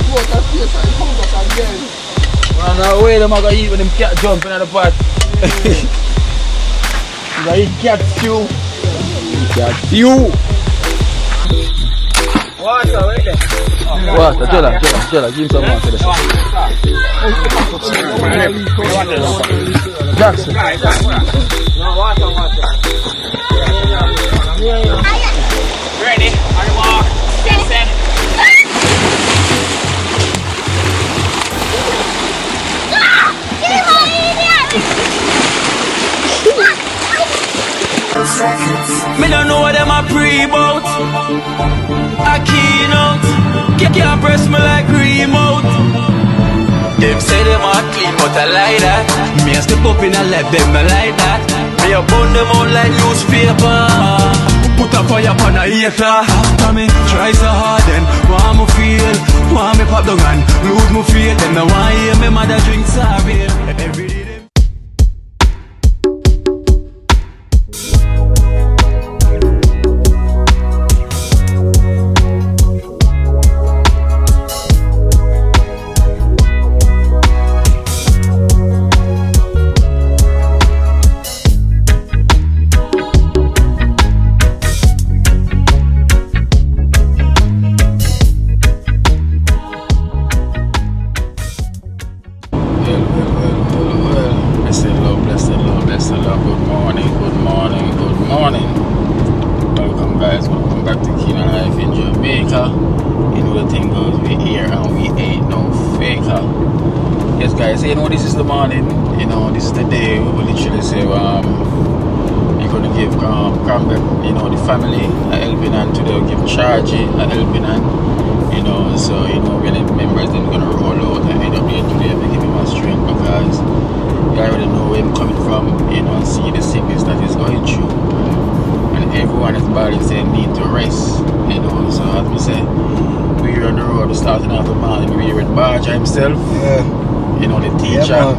Man, no way them are gonna eat when them cat jumping at the pot. You gotta eat cat stew. Cat stew. Water, wait there. Water, Jella, give him some water. Jackson. No, water. Ready? On the mark. Get set. Me don't know what them a pre-bout. I keynote. Can't press me like remote. Them say them a clean, but I like that. Me a step up in a left, them I like that. Me a burn them out like newspaper. Put a fire upon a hater. After me try so hard, then want me feel, want me pop down and lose me feel. Them no want hear me mother drink sorry. Every day. Welcome back to Keen Life in Jamaica. You know the thing goes, we here and we ain't no faker. Yes guys, you know this is the morning, you know this is the day we literally say you're gonna give Cranberry, you know, the family a helping hand today, we'll give Chargy a helping hand, you know, so you know when the members then gonna roll out and end up here today and give him a strength because you already know where I'm coming from, you know, and see the sickness that he's going through. Everyone is body saying need to rest, you know. So as we say, we're on the road starting off the morning. We're with Barja himself, you know, the teacher.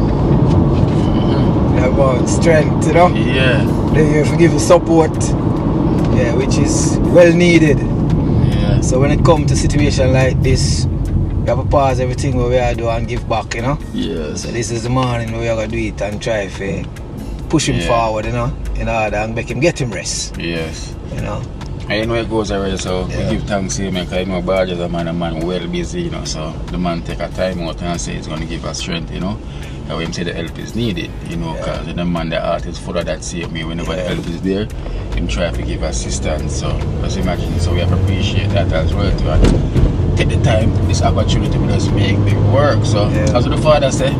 Yeah, man. Strength, you know. Yeah. They're here to give you support, yeah, which is well needed. Yeah. So when it comes to situation like this, you have to pause everything what we are doing and give back, you know. Yes. So this is the morning where we are gonna do it and try to push him forward, you know, in order and make him get him rest. Yes. You know. And you know it goes already, so we give thanks to him because you know Barge is a man well busy, you know, so the man take a time out and say he's gonna give us strength, you know. And when him say the help is needed, you know, because the man the heart is full of that same way. Whenever the help is there, him try to give assistance. So just imagine, so we have to appreciate that as well too. And take the time, this opportunity will just make it work. So as the father say,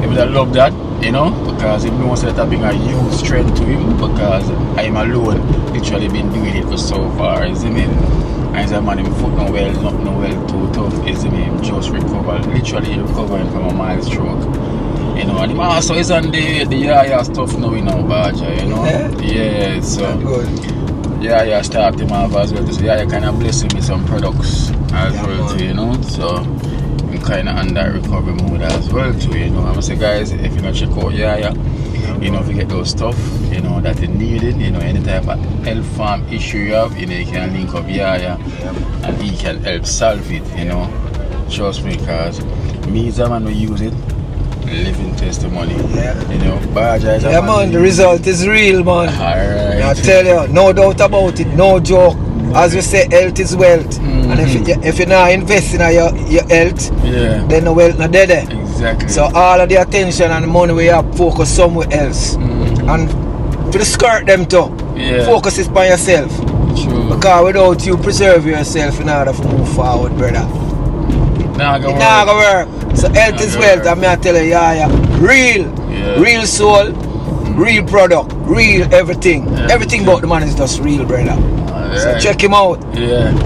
he would love that, you know, because he knows that I bring a huge strength to him because I'm alone, literally been doing it for so far, you see me? And he's a man, him foot no well, not no well too tough, you see me? Him just literally recovering from a mild stroke. You know, and him also is on the yaya stuff now, you know, Baja, you know? Yeah, so yaya start him off as well, so yaya kind of bless him with some products as well too, you know? So I'm kind of under recovery mode as well too, you know. I'm gonna say guys, if you not check out Yaya, you know, if you get those stuff, you know, that is needed, you know, any type of health farm issue you have, you know, you can link up Yaya and he can help solve it, you know. Trust me, because me as a man who use it, living testimony, you know. Baja is a man, the result is real, man. Alright. I tell you, no doubt about it, no joke. As we say, health is wealth. And if you're not investing in your health, then the wealth not there. Exactly. So all of the attention and the money we have focus somewhere else. And to skirt them too, focus it on yourself. True. Because without you preserve yourself in order to move forward, brother. It not gonna work. So health is wealth, and I tell you, real soul, real product, real everything. Everything about the man is just real, brother. So check him out.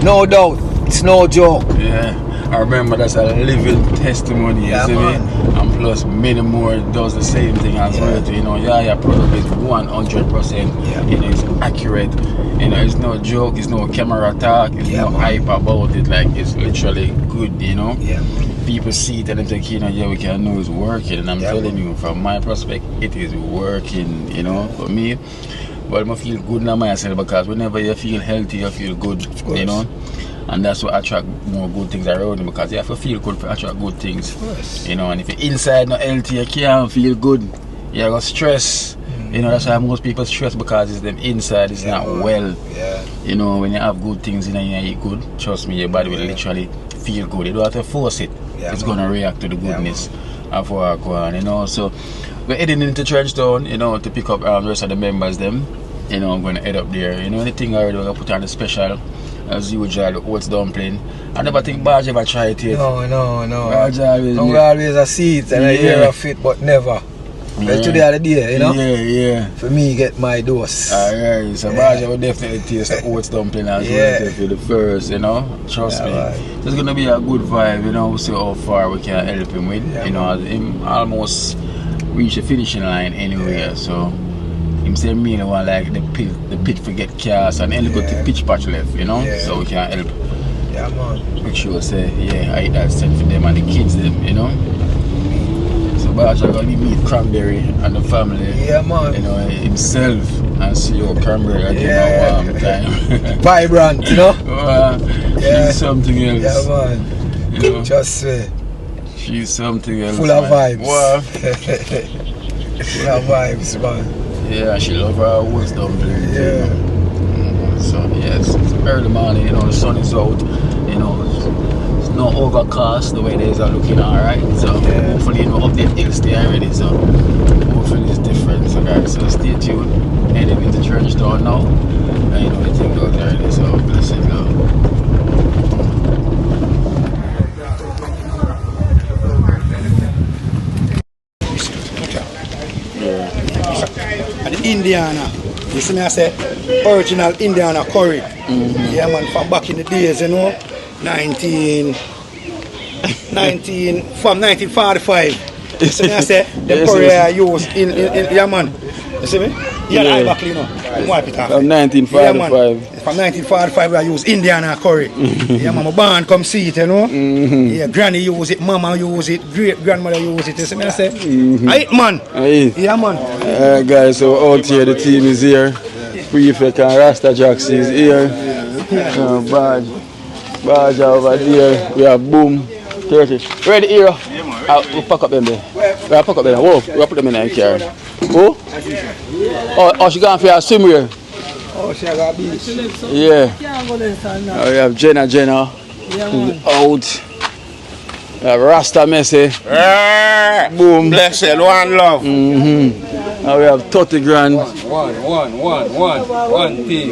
No doubt, it's no joke. I remember that's a living testimony, you see me? And plus many more does the same thing as well. You know, product is 100%, you know, it's accurate. You know, it's no joke, it's no camera talk, it's no hype about it, like it's literally good, you know. People see it and they think, you know, we can know it's working, and I'm telling you, from my perspective, it is working, you know, for me. But I feel good now myself because whenever you feel healthy, you feel good, you know. And that's what attract more good things around you, because you have to feel good to attract good things. You know, and if you're inside not healthy, you can't feel good. You got stress. You know, that's why most people stress, because it's them inside is not well. You know, when you have good things in you and you eat good, trust me, your body will literally feel good. You don't have to force it. It's gonna react to the goodness of what go on, you know. So we're heading into Trenchtown, you know, to pick up the rest of the members them. You know, I'm gonna head up there. You know, anything already we're gonna put on the special as usual, the oats dumpling. I never think Barge ever try it yet. No. Barge always a see it and I hear of it, but never. But today are the day, you know? Yeah. For me, get my dose. Alright, so Barge will definitely taste the oats dumpling as well for the first, you know? Trust me. Right. It's gonna be a good vibe, you know. We'll see how far we can help him with. You know, him almost reach the finishing line anyway, so him say me the one like the pit for get cast and then go to pitch patch left, you know? So we can help. Yeah, man. Make sure say, I eat that set for them and the kids them, you know? So Barge are gonna meet Cranberry and the family. Yeah, man. You know, himself and see how Cranberry are giving a warm time. Vibrant, you know? She's something else. Yeah, man. You know? Just say. She's something else. Full of vibes. Wow. Full of vibes, man. Yeah, she love her oats dumpling. Yeah. So yes, it's early morning, you know, the sun is out, you know, it's not overcast, the weather is looking alright, so hopefully, you know, update will stay already, so hopefully it's different. So guys, so stay tuned, heading into Trenchtown now, and you know, the thing goes already, so blessings now. Indiana. You see me, I say original Indiana curry. Yeah, man, from back in the days, you know, from 1945. You see me, I say the curry I use in yeah, man. You see me? Yeah, I back, you know. Wipe it off. From 1945. Yeah, man. From 1945, I use Indiana curry. Yeah, man, my band come see it, you know. Yeah, granny use it, mama use it, great grandmother use it. You see me, I say, I eat, man. Yeah, man. Guys, so out here, the team is here. Prefect and Rasta Jacks is here. Barge over there. We have Boom. 30. Ready here? We'll pack up them there. We'll pack up them there. Whoa, we'll put them in the car. Who? Oh, she gone for a swim here. Oh, she got a beach. Yeah. We have Jenna. Out. We have Rasta Messi. Boom. Blessed, one love. And we have 30 grand. One thing.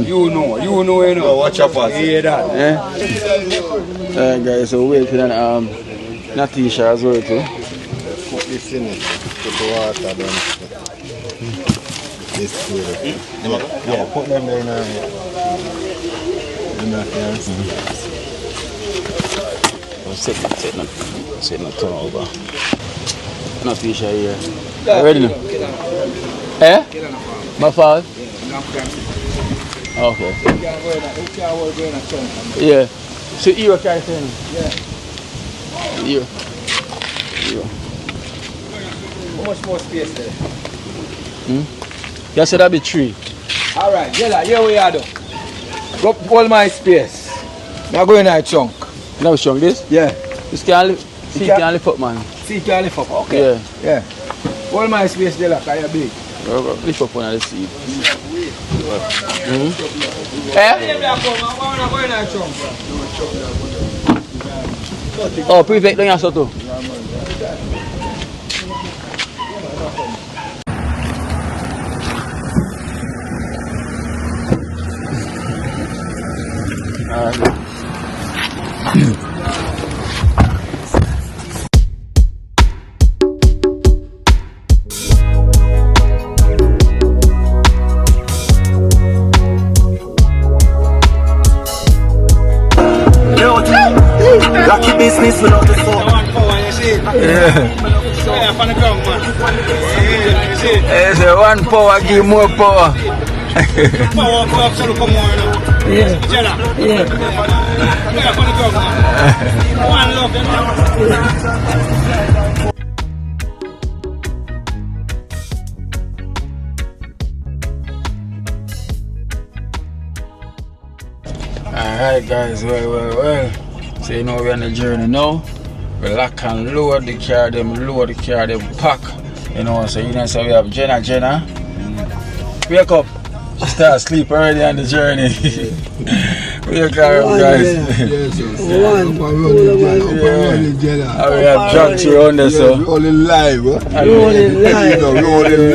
You know. Watch your pass. Yeah, that. Guys, so wait for that Natisha as well too. Put this in it. Put the water down. This food. Yeah, put them there now. Sit in the turn over. Natisha here. Ready now? My fault? Okay. Yeah. So you carry thing? Yeah. You. How much more space there? You said that be 3. Alright, here we are though. Go all my space. Now go in a chunk. You know which chunk this? Yeah. This can't lift up, man. See, can lift up. Okay. Yeah. All my space there, like, are big. Lift up one of the seat. Oh, prefect, don't you have to? Lucky business without the soul. It's a one power, give more power. Alright guys, well. So you know we're on the journey now. We lock and load the car, them pack. You know, so you know, so we have Jenna. Wake up. She start sleep early on the journey. Wake up guys. We have drugs around there, so We're only live, Rolling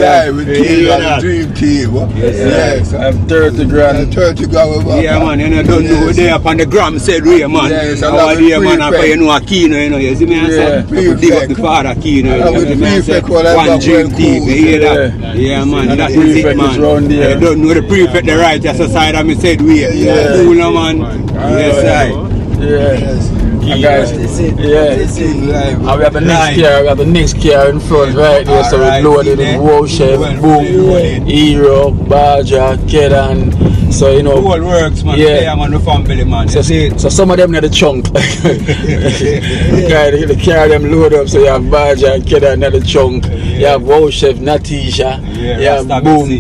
live with DreamTeam. Yes. I have 30 grand. 30 grand. Yeah, man, you know, don't know they up on the gram said we, man. Yes, Our dear man, after you know a Kino, you know, you see me, I said, dig up the father Kino, you see me, I said, one dream team, you hear that? Yeah, man, that is it, man. You don't know the prefect, the right, that's the side of me said we. Yeah, cool, man. Yes, right. Yeah. And guys, and we have the next car in front right there, so we loaded in Wow Chef, Boom, Hero, Baja, Kedan, so you know. All works, man. Yeah, man, the family, man. So some of them in the trunk. Guys, the car them load up, so you have Baja and Kedan in the trunk. You have Wow Chef, Natisha, you have Boom,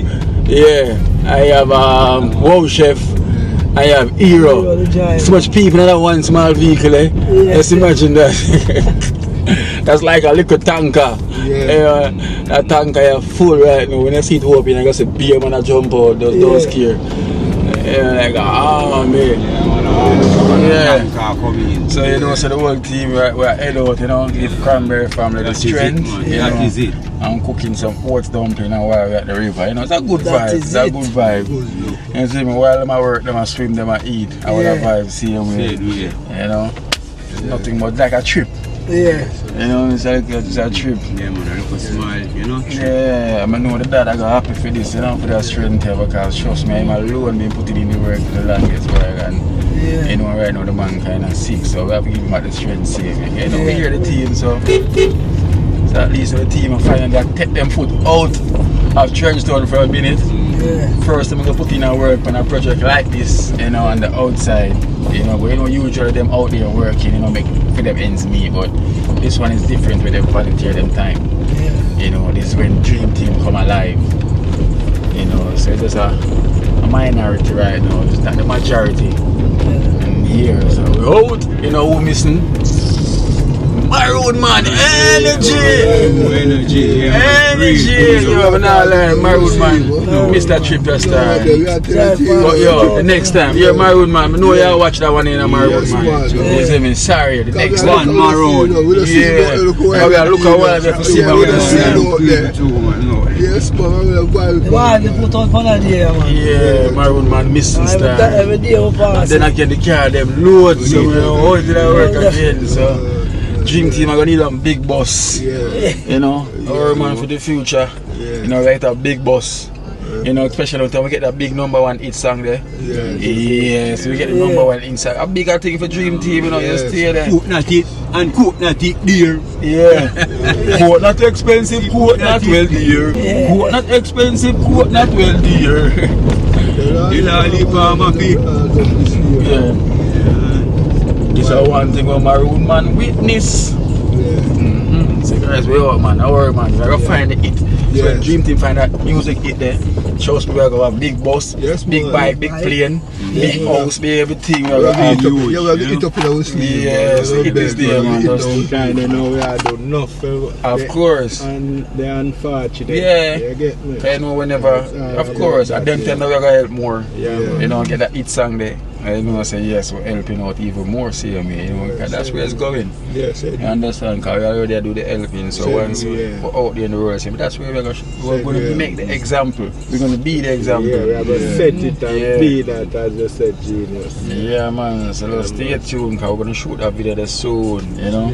I have Wow Chef. I have Hero. So much people in that one small vehicle, eh? Let's imagine that. That's like a little tanker. That tanker is full right now. When you see it open, I got a beer man jump out, those care. Like, man. So you know, so the whole team we're head out, you know, give CranberryFamily the strength. That is it. I'm cooking some oats dumpling while we're at the river. You know, it's a good vibe. It's a good vibe. You see me, while them I work, them I swim, them I eat. I want a vibe, see them with. You know, it's nothing but like a trip. You know, it's like a trip. Yeah, man, I look a smile, you know. Yeah, I know the dad I got happy for this, you know, for that strength here, because trust me, I'm alone being put it in the work for the longest while, and you know, right now the man kind of sick, so we have to give him the strength saving. You know, we hear the team, so at least the team are finding that take them foot out of Trenchtown for a minute. First, I'm going to put in a work on a project like this, you know, on the outside, you know, but you know, usually them out there working, you know, make for them ends meet, but this one is different with them volunteer them time. You know, this is when DreamTeam come alive, you know, so it's just a minority right now, it's not the majority. And here, so we're out, you know, who missing? My road man, energy! You have not learned, my road man. Miss that trip last time. But yo, the next time, you're my road man. I know you watch that one in my road man. You see me? Sorry, the next one, my road. Yeah. I will look at one to see what we're saying. Yes, man. Why they put on for day, man? Yeah, my road man missing star. Every day we pass. And then I get the car, them load, so you know, how did I work again? So. DreamTeam, I'm gonna need a big boss. You know, our man for the future. You know, write a big boss. You know, especially when we get that big #1 hit song there. So we get the #1 hit song. A bigger thing for DreamTeam, you know, you stay there. Coconut it and coconut it dear. Coconut expensive, coconut well dear. Coconut expensive, coconut well dear. You know, farmer people. This is one thing where my road man witness. So guys, we out man, our man, we're gonna find the hit. So when DreamTeam find that music hit there, trust me, we're gonna have big bus, big bike, big plane, big house, big everything. We're gonna have huge. Yeah, we're gonna eat up in our sleep. Yeah, so it is there, man. Just kind of know we are doing enough. Of course. And they're unfortunate. You get me? I know whenever, of course, at them time we're gonna help more. You know, get that hit song there. I know I say yes, we're helping out even more, see me, you know, because that's where it's going. You understand? Because we already do the helping, so once we're out there in the world, that's where we're going to make the example. We're going to be the example. We're going to set it and be that, as you said, genius. Yeah, man, so stay tuned, because we're going to shoot that video there soon, you know.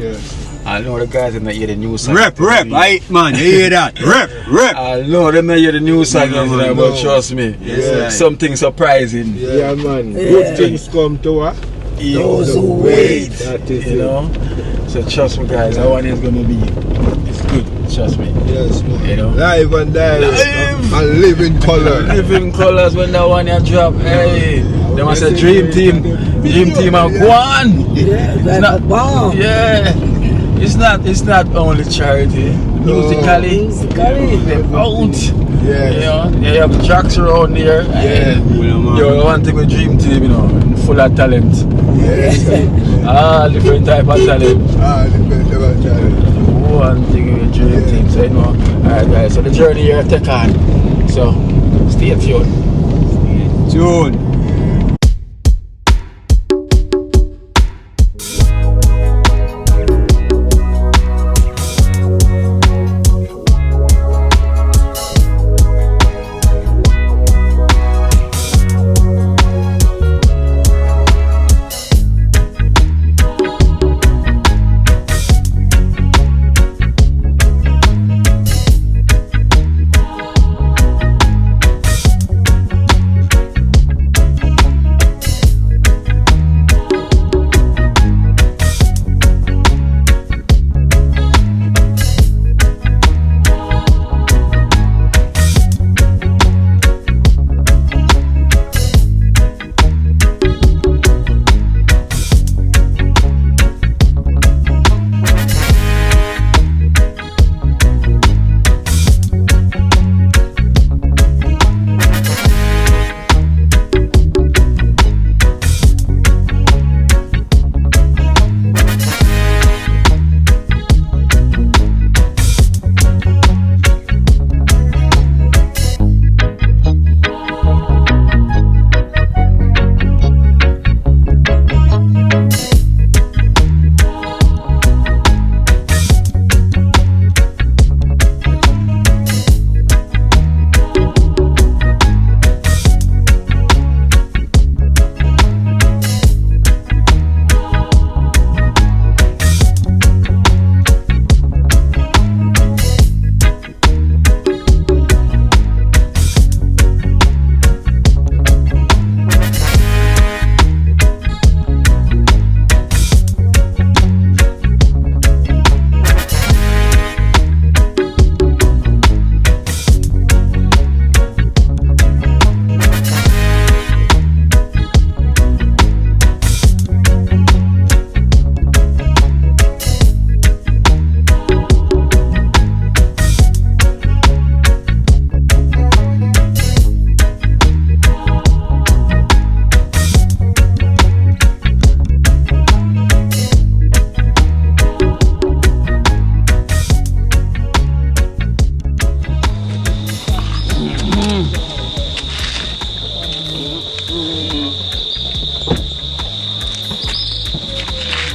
I know the guys in the hear the new song. Rep, right, man, you hear that? Rep. I know them hear the new song, but trust me, something surprising. Yeah, man. Good things come to us. Those who wait. That is you know. So trust me, guys. That one is gonna be. It's good. Trust me. Yes, man. You know. Live and direct. And live in color. Live in colors when that one you drop. Hey, they must say DreamTeam and go on. It's not bomb. It's not only charity. musically. Them out. Yeah. You have tracks around there. Yeah. You want to go DreamTeam, you know, full of talent. Yeah. Different type of talent. Different type of talent. One thing with DreamTeam, so you know. Alright guys, so the journey here take on. So stay tuned.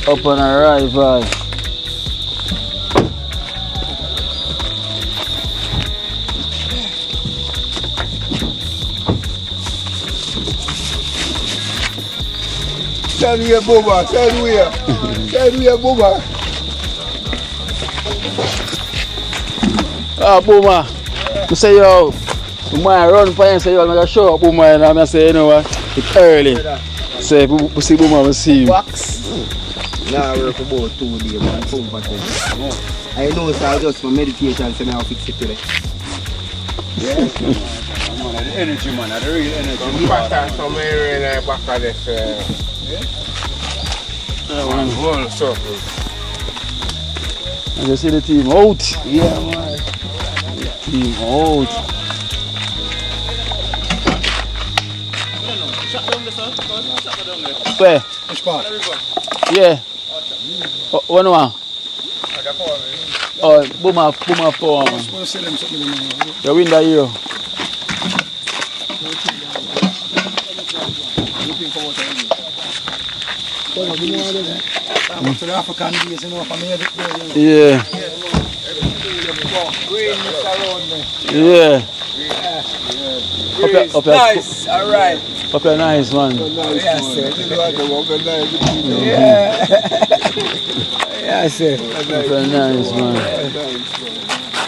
Up on arrival. Stand here, Boomer. Stand here. Stand here, Boomer. Boomer. You say yo, my run for you, say yo, I'm gonna show up Boomer, and I say, you know what, it's early. Say, we see Boomer, we see him. Wax. Nah, I work for about 2 days, man. I know, so I just for meditation, so I'll fix it today. Yeah. Man, the energy, man, the real energy. Some pattern, some area in the back of this. One whole circle. And you see the team out. Yeah, man. Team out. Where? Which part? Yeah. What no one? Oh, Boomer for the win that hero. To the African days, you know, from here. Yeah. Yeah. Nice, alright. Up here, nice, man. Yes, sir. Yeah. Yes, sir. Up here, nice, man.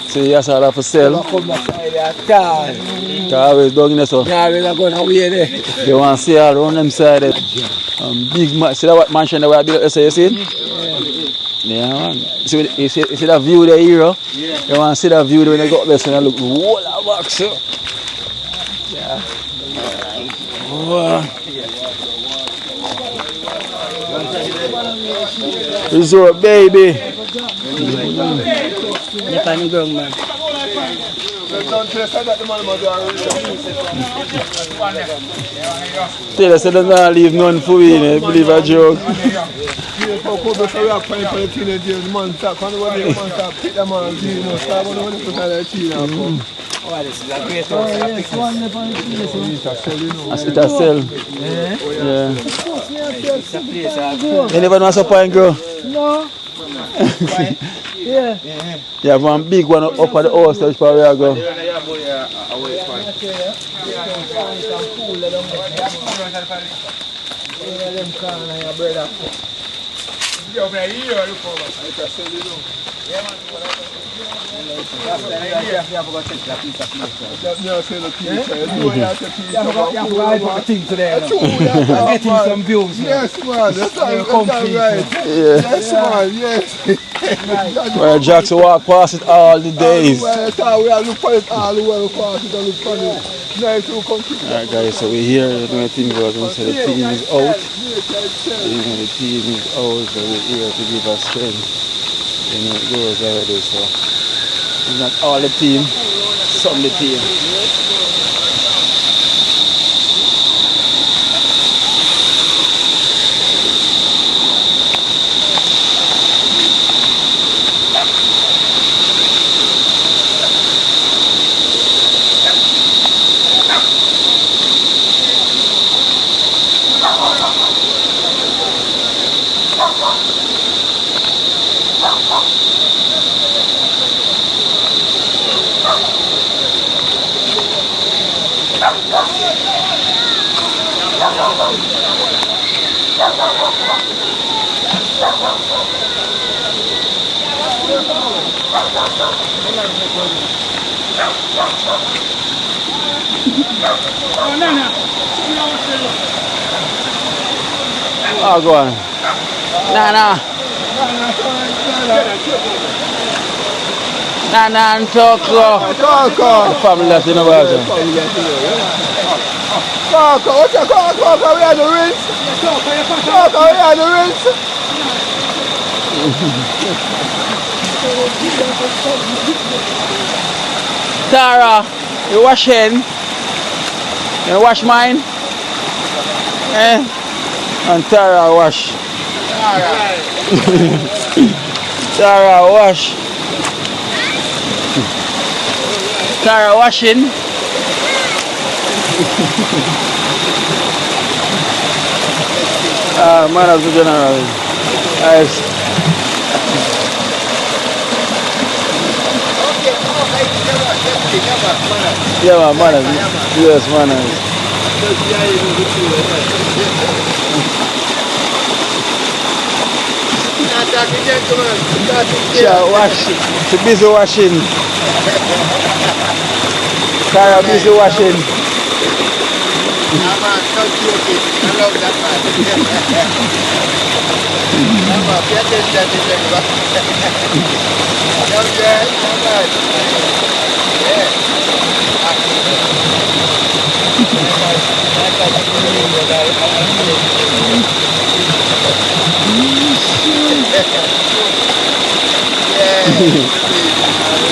See, yes, I have to sell. Come back that Always dog in there, so. yeah, we're going away there. They want to see all around them side. Big man. See that what mansion that we built, you see it? Yeah, man. See that view there, hero? Yeah. You want to see that view there when they got this and I look whole of box. Yeah. Wow. Resort, baby. They're on the ground, man. Taylor said they're not leave none for me, I believe a joke. Oh, this is a great house. Yes, one left on the place. It's a sell. Yeah. It's a place. You never know what's and grow? No. Yeah. Yeah, one big one up at the house, that's where we are going. Some views. Yes, man. That's right. Yes, man. Yes. Well, Jackson walk past it all the days. That's how we are looking at it all the way past it and look for it. Nice to come to Alright guys, so we're here, you know, the team is out. The team is out, so we're here to give us strength. You know, it goes already, so it's not all the team, some the team. Oh, go on. Nah, and talk. The family left in the water. we are the rinse. We are the rinse. Tara, you washing? You wash mine? And Tara wash. Tara wash. Tara washing. Man of the general. Nice. Yeah, man. Yes, man. Yeah, wash. It's busy washing. Tara busy washing. Man, don't joke it. I love that man. Man, pay attention to them. Okay, man.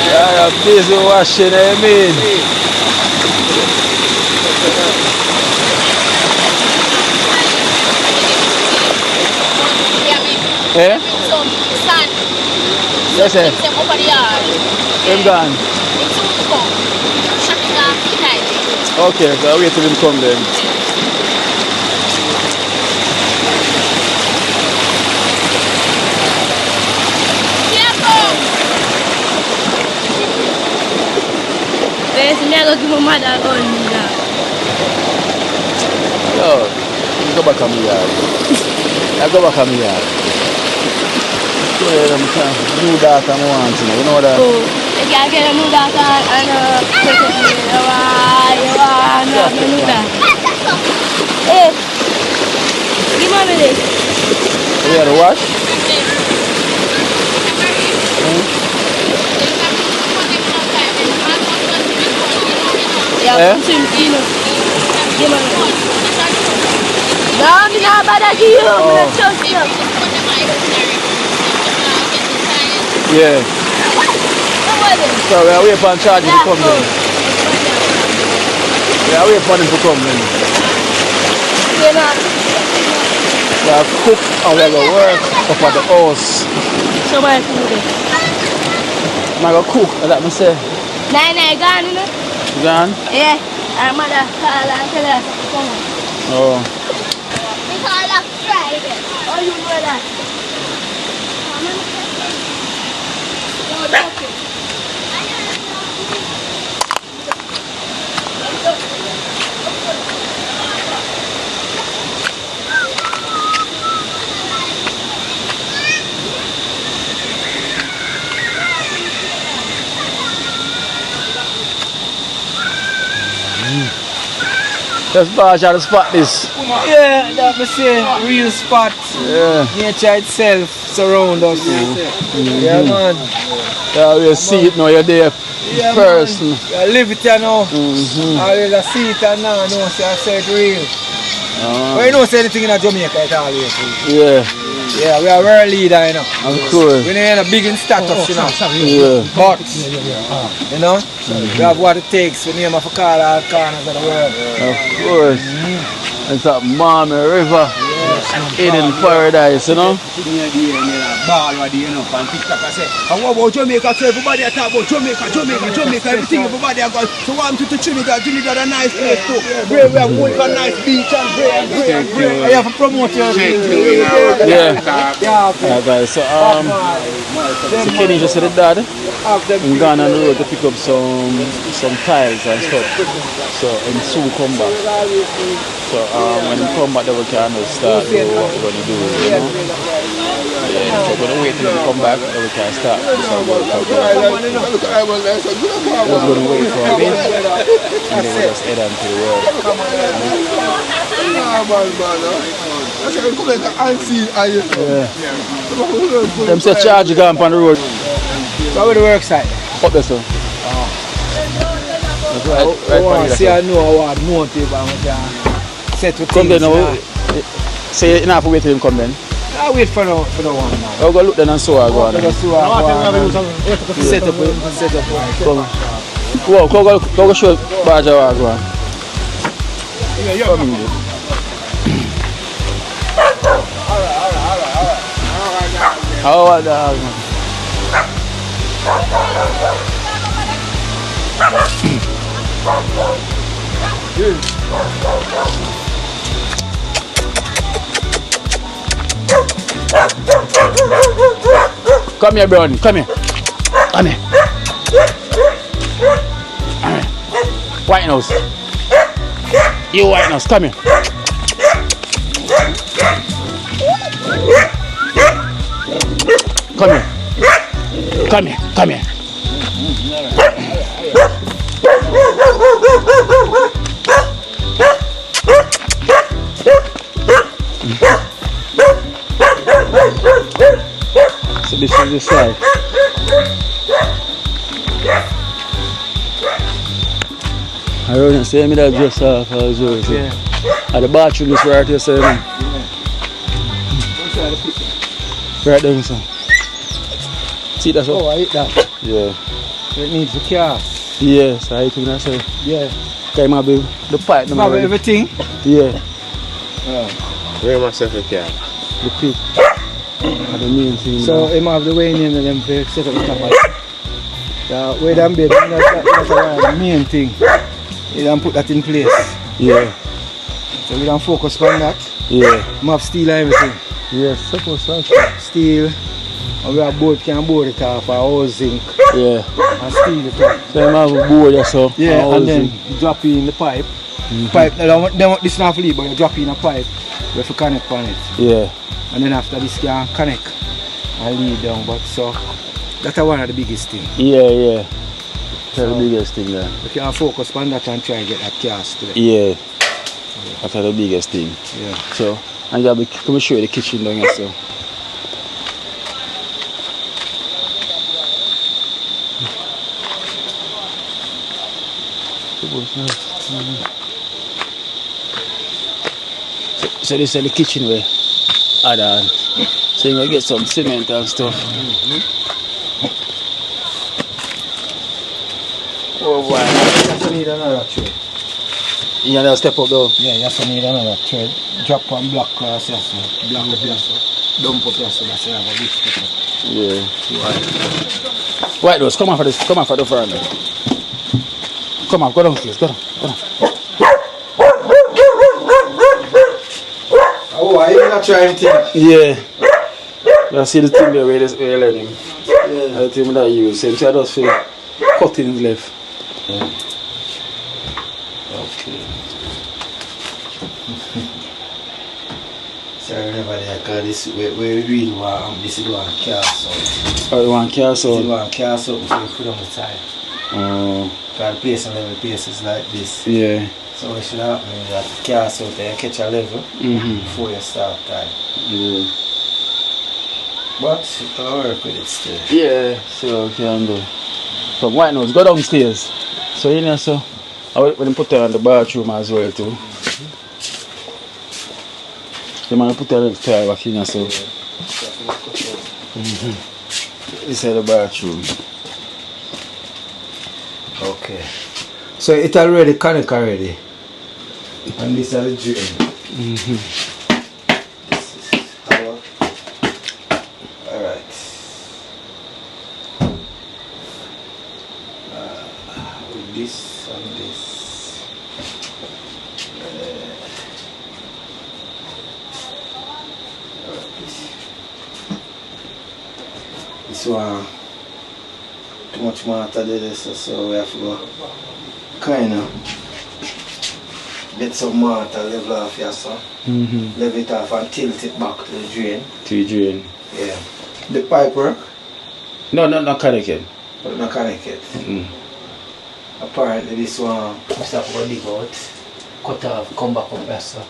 Yeah, I'm busy washing, I mean. Eh? Some sand. Yes, sir. Some over the yard. I'm gone. It's soon to come. Shut it off tonight. Okay, so I'll wait till him come then. There's never give my mother a gun now. Yo, you go back on me yard. I go back on me yard. So new data I want to know, you know that? Oh, if you get a new data and take it to you, new data. Hey, give me this. You got to wash? Yeah, give me no, I'm not bad at you. I'm not trust you. Yeah. So we are waiting for charge to come then. We are waiting for them to come then. We are cook and we are going to work up at the house. So my food. I go cook, as I say. Nah, gone, you know? Gone? Yeah. Our mother call and tell us to come. Oh. We call up Friday. Oh, you know that? That's Baja the spot this. Yeah, that me say, real spot. Yeah. Nature itself surround us. Yeah, man. Yeah, we see it now, you're there first. Man. I live it here now. Always I see it and now I know, say I say it real. But you know, say anything in Jamaica, it always real. Yeah. Yeah, we are world leader, you know. Of course. We ain't a big in status, you know. Yeah. But, you know, we have what it takes. We name of a call all corners of the world. Of course. It's that Mommy River. Hidden paradise, you know. Ball what you know, and TikTok I say, and what about Jamaica? So everybody I talk about Jamaica, everything everybody I got. So I'm to Trinidad a nice place too. We have one nice beach and great. I have to promote you. Yeah. Yeah, guys. So so Kenny just said that I'm going on the road to pick up some tiles and stuff. So and soon come back. So when he come back, then we can start doing what we're going to do, you know. Yeah, so we're going to wait till he come back, then we can start. So we're just going to wait for a bit, and then we'll just head on to the world. Yeah. Them say charge gone on the road. How will the work site? Up there, sir. Right. See, I know I want more people and set with come things. then now. Say you don't have to wait till him come then. I wait for the one now. I'll go look then and so I go on. Set up. Come go show Baja what I go on. Come in there. How are the come here, Brownie. Come here. White nose. You white nose. Come here. Come here. So this is the side. I don't say me that dress off as well. So. Yeah. And the bathroom is right here, so you know. Right down, so. See that, so? Oh, I eat that. Yeah. So it needs a car. Yes, I think that's it. Yeah. Okay, maybe the pipe. Maybe everything. Yeah. Where myself a car? The pit. The main thing. So him have the way in and them to set up the camera. So where them bed, that's the main thing. You don't put that in place. Yeah. So we don't focus on that. Yeah. We have steel and everything. Yes, suppose so. Steel. And we have board, can board it off or housing. Yeah. And steel it up. So you have a board or so. Yeah, and then you drop in the pipe. Pipe, this not leave, but you drop in a pipe. You have to connect on it. Yeah. And then after this you can connect and lead down. But so that's one of the biggest things. Yeah. That's the biggest thing there. You can focus on that and try and get that cast to it. Yeah. That's the biggest thing. Yeah. So, and you have to come show you the kitchen down here, so. So this is the kitchen way. Add on. So you're gonna get some cement and stuff. Oh boy, you also need another thread. You gotta step up though. Yeah, you also need another thread. Drop on black cross, yes, black up yes, dump up yes, that's it. I got this step up. Yeah. White Rose, come on for this. Come on for the front. Come on, go downstairs. Go down. Oh, are you not trying to? Yeah. You see the thing there where you're learning. Yeah. The thing that you use. Same thing I just feel cutting left. Yeah. Okay. Sorry, everybody, I got this. We really want this is one castle. Oh, you want castle? This is one castle, so we put on the side. Oh. Because the place and level places like this. Yeah. So we should have that castle there, catch a level before you start time. Yeah. But you can work with it still. Yeah, so we can do. From White Nose, go downstairs. So you know, so I will put her in the bathroom as well too. You might put her in the tire back in, so. This is the bathroom. Okay. So it already connect already. And this is the drain. This is our. Alright. With this and this. This one too much water there, so we have to go kind of get some water level off here, so level it off and tilt it back to the drain. To the drain. Yeah. The pipe work? No, not connected. But not connected. Apparently this one we have to go dig out, cut off, come back up there, so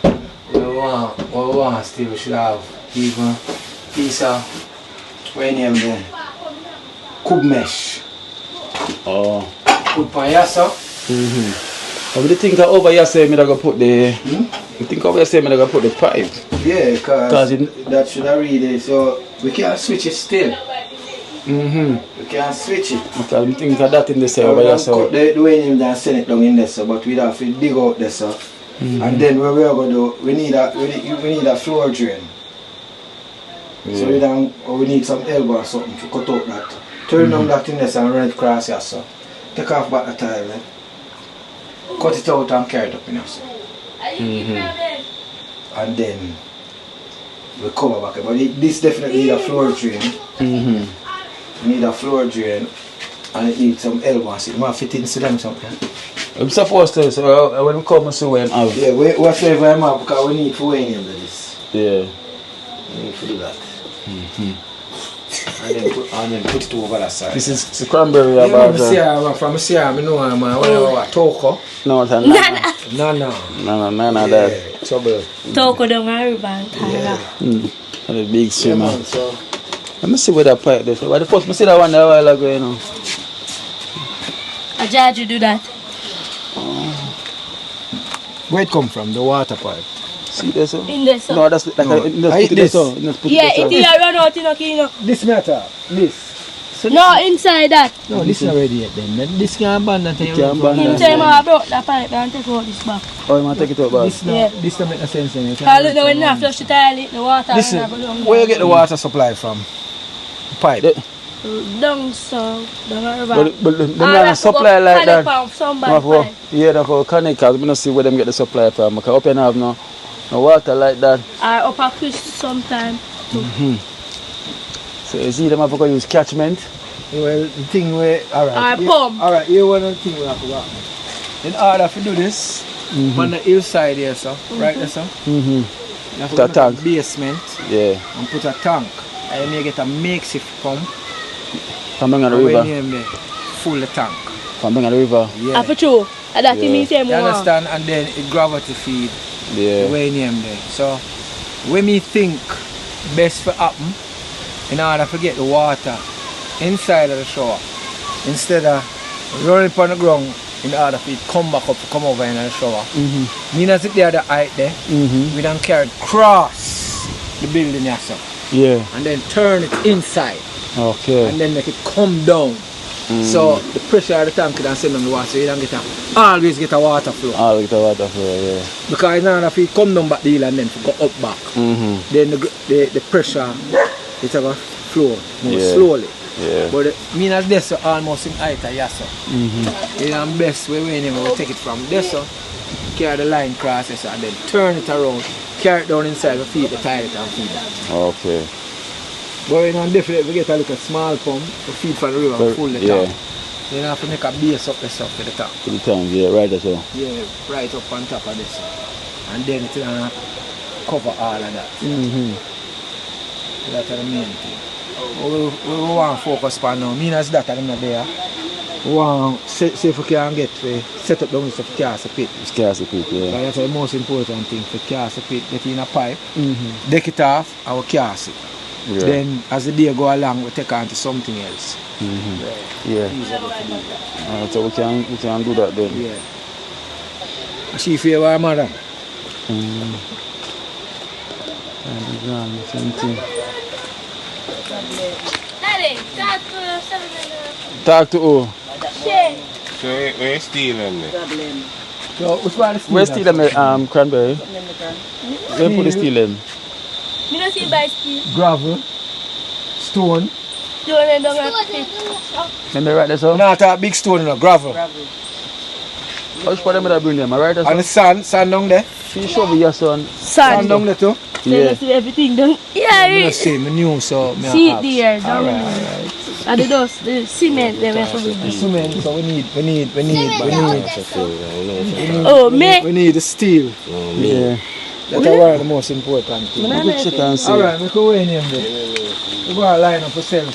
we want still we should have even piece of what name there? Cube mesh. Oh. Put on here, so. But the think over here say me that go put the you think over here say me that go put the pipe. Yeah, because that should have really, so we can't switch it still. We can't switch it. Because I think of that in the cell over here, so. Cut the way him and send it down in there, so, but we have to dig out there, so. And then what we are going to do, we need a floor drain. Yeah. So we need some elbow or something to cut out that. Turn down that in there and run it across here, so. Take off back the tile, cut it out and carry it up in here, so. And then we cover back. But this definitely need a floor drain. Need a floor drain and it needs some elbows. You want to fit into them something. I'm supposed to, so when we come and see what I'm out. Yeah, whatever I'm out because we need to weigh him with this. Yeah. We need to do that. And then put it over that side. This is the cranberry yeah, about from Sierra, I know I'm what Toko. No, it's Nana. That. Trouble. Toko down a river and And a big swimmer. Yeah, so. Let me see where that pipe is. But the first I see that one a while ago, you know. I judge you do that. Where it come from? The water pipe. See this? In this. No, that's like no. this. Yeah, it is run out in a kino. This matter. This. So no, inside that. No, this is already yet then. This can abandon. Him say I broke that pipe and take out this back. Oh, you want to take it out back? This don't make no sense in it. Because look, when you flush the toilet, the water Listen, where you get the water supply from? Pipe. Down south, down a river. But them not supply like that. Pipe. Yeah, that's for chemicals. We don't see where them get the supply from. Because up here have no water like that. Or up a fish sometime. So you see them have to use catchment. Well, the thing where, alright. Pump. Alright, here one of the thing we have to do. In order to do this, on the hillside here, so, right there, so. You have to put a basement. Yeah. And put a tank. And you may get a makeshift pump. From down the river. Full the tank. From down the river. Yeah. For true. And that means say more. You understand? And then it gravity feed. Yeah. The way name there. So when me think best for happen in order to get the water inside of the shower instead of running upon the ground in order for it come back up to come over in the shower. Me not sit there the height there. We don't carry it cross the building yourself. Yeah. And then turn it inside. Okay. And then make it come down So the pressure of the tank can send them the water, so you don't always get a water flow. Always get a water flow, yeah. Because in order if you come down back the hill and then go up back, then the pressure it's going to flow more slowly. Yeah. But mean as this almost in height of yaso. You know, best way we take it from this, carry the line across this and then turn it around, carry it down inside, we feed the tire and feed that. Okay. But you know, definitely we get a little small pump, we feed from the river and full the tank. You have to make a base up this for the tank. For the tank, yeah, right as well. Yeah, right up on top of this. And then it's gonna cover all of that. That's the main thing. We want to focus on now. Mean as that I'm not there. We want to see if we can get set up down this for cast a pit. Cast a pit, yeah. That's the most important thing for cast a pit. Get in a pipe, deck it off, and we cast it. Yeah. Then as the day go along, we take on to something else. Yeah. So we can do that then. Yeah. She feel our mother. Same thing. Daddy, Talk to who? So we're stealing it. So which one is Where's steel them, Cranberry? Where put the steel in? Me don't see by steel. Gravel, stone. Stone and don't have to. Let me write this up. Not a big stone, no, gravel. Which part of me bring them? I write this up. And the sand down there. Can you show me your son? Sand down there too. Yeah. See everything done. Yeah, I see, I knew so. see it there, down there. And the dust, the cement, they have to bring. The cement, so we need. Oh, me? We need the steel. Yeah. That's one of the most important things. Which you can see. Alright, we can wait in there. We go and line up for sale.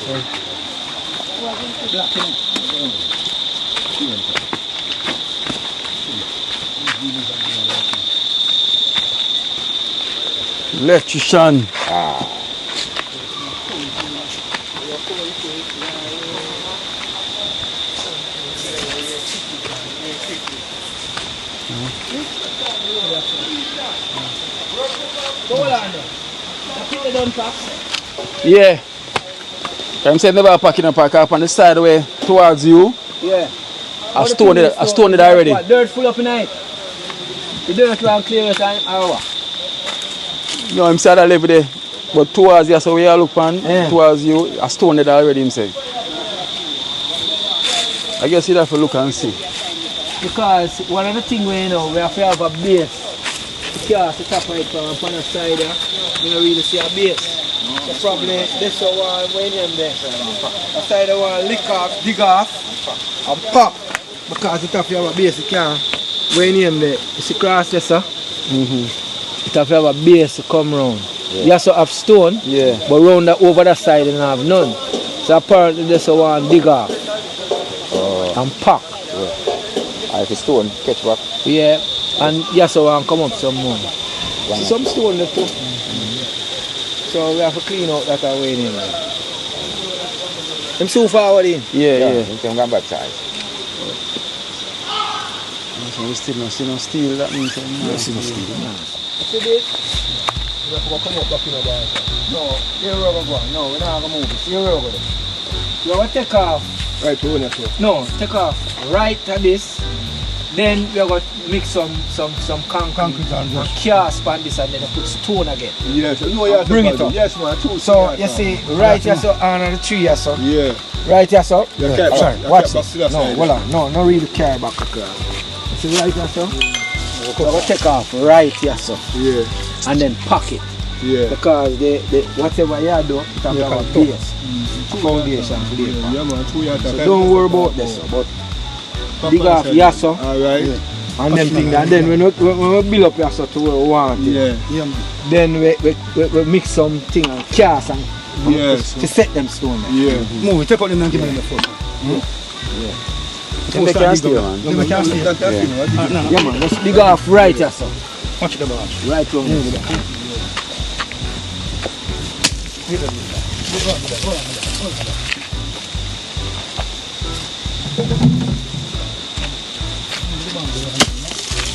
Electrician. Yeah. I'm saying never packing up up on the side way towards you. Yeah. I stoned it already. What, dirt full up in it. The dirt will clear it an hour. No, I'm sad I live there. But towards you, so we are look on, towards you, I stoned it already himself. I guess you have to look and see. Because one of the things we know, we have to have a base. You can't set up right from on the side there. You don't really see a base. So probably this one when you there. The side of one lick off, dig off, and pop. Because it have to have a base, you can't. When you there, you see cross this, it have to have a base to come round. You also have stone, but round that over that side you don't have none. So apparently this one dig off and pack. I have a stone, catch back. Yeah, and you also want to come up some more. Some stone there too. So we have to clean out that way in there. I'm so forward in. Yeah. You can go back side. So we still no steel, that means no steel. See this? We have to come up back in the bar. No, here we go. No, we're not going to move it. Here we go. You have to take off. Right to one here. No, take off right at this. Then we are going to mix some concrete and cast on this and then put stone again. Yes, no, you have to bring it up. Yes, man. So you see, right here, so under the tree here, so. Yeah. Right here, so. Yeah, sorry, watch this. No, hold on. No, not really carry back across. You see right here, so. So we'll take off right here, so. Yeah. And then pack it. Yeah. Because whatever you do, it have to have a base. Foundation for the yeah, man. So don't worry about this, but dig off here, so. Alright. And them things, and then when we build up here, so to where we want it. Yeah, man. Then we mix some thing and cast and to set them stone. Yeah. Move it, take out them and give me the phone. They can't steal, man. They can't steal. Yeah, man, let's dig off right here, so. Watch the bar. Right round there.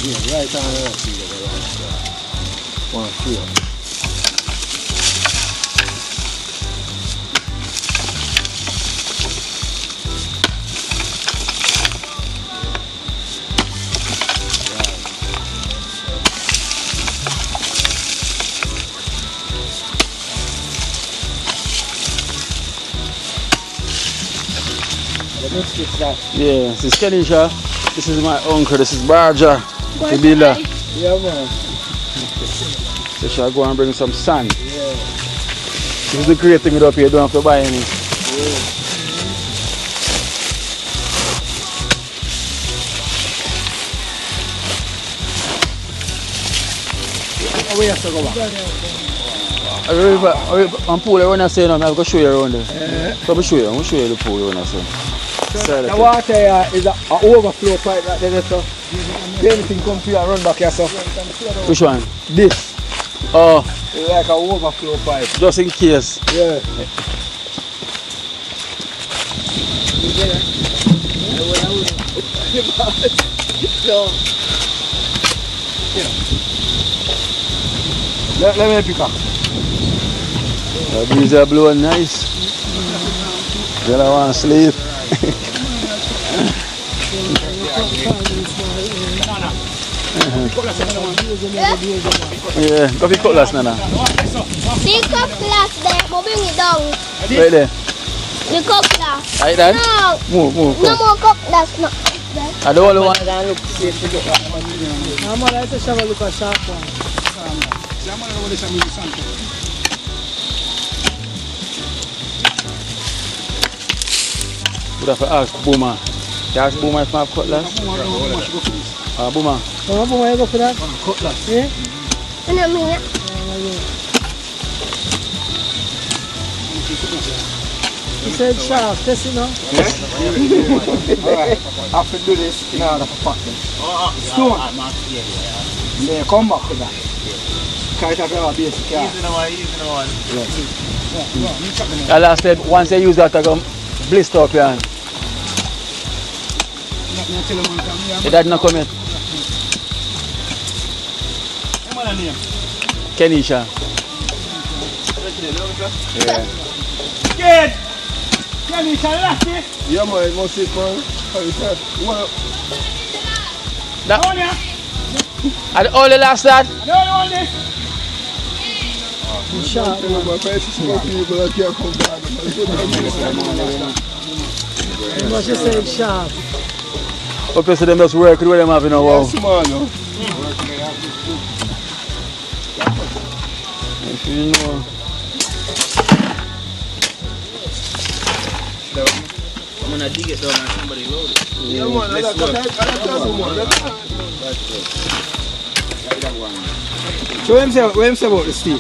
Yeah, right on the left. One, two. Yeah, this is Kenisha. This is my uncle. This is Barja. The builder. Yeah, man. So shall go and bring some sand. Yeah. This is the great thing up here. You don't have to buy any. Yeah. We have to go back. I'm pool around there, saying I'm going to show you around there. So I'm show you the pool around there. So the water here is an overflow pipe right there, so anything come to you and run back here, so. Which one? This. Oh. It's like an overflow pipe. Just in case. Yeah. Let me pick up. The breeze are blowing nice. Girl, I want to sleep. Yeah, coffee cutlass, Nana. See cutlass there, but bring it down. Right there. The cutlass. Like that? No. Move. No more cutlass, no. I don't want to. I'm going to shovel look at sharp one. Would have to ask Boomer. You ask Boomer if I have cutlass? Boomer. Boomer, you go for that? Cutlass. Yeah? In a minute. He said sharp, test it now. Alright, I have to do this in order to pack them. Stone. Yeah, come back with that. Because it have a basic car. I last said once you use that, I come blister up your hand. Your dad not come yet? Kenisha. Yeah. Kid! Kenisha, last it? Yeah, man, it must sit, man. How you said? Well, That, and all the last that? I don't want this. Sharp. my face is more people that can't come down. You must just say it's sharp. Okay, so they must work with what them having a wow. Yes, man. If you know. I'm gonna dig it down and somebody load it. Yeah, man. I like So what him say about the steel?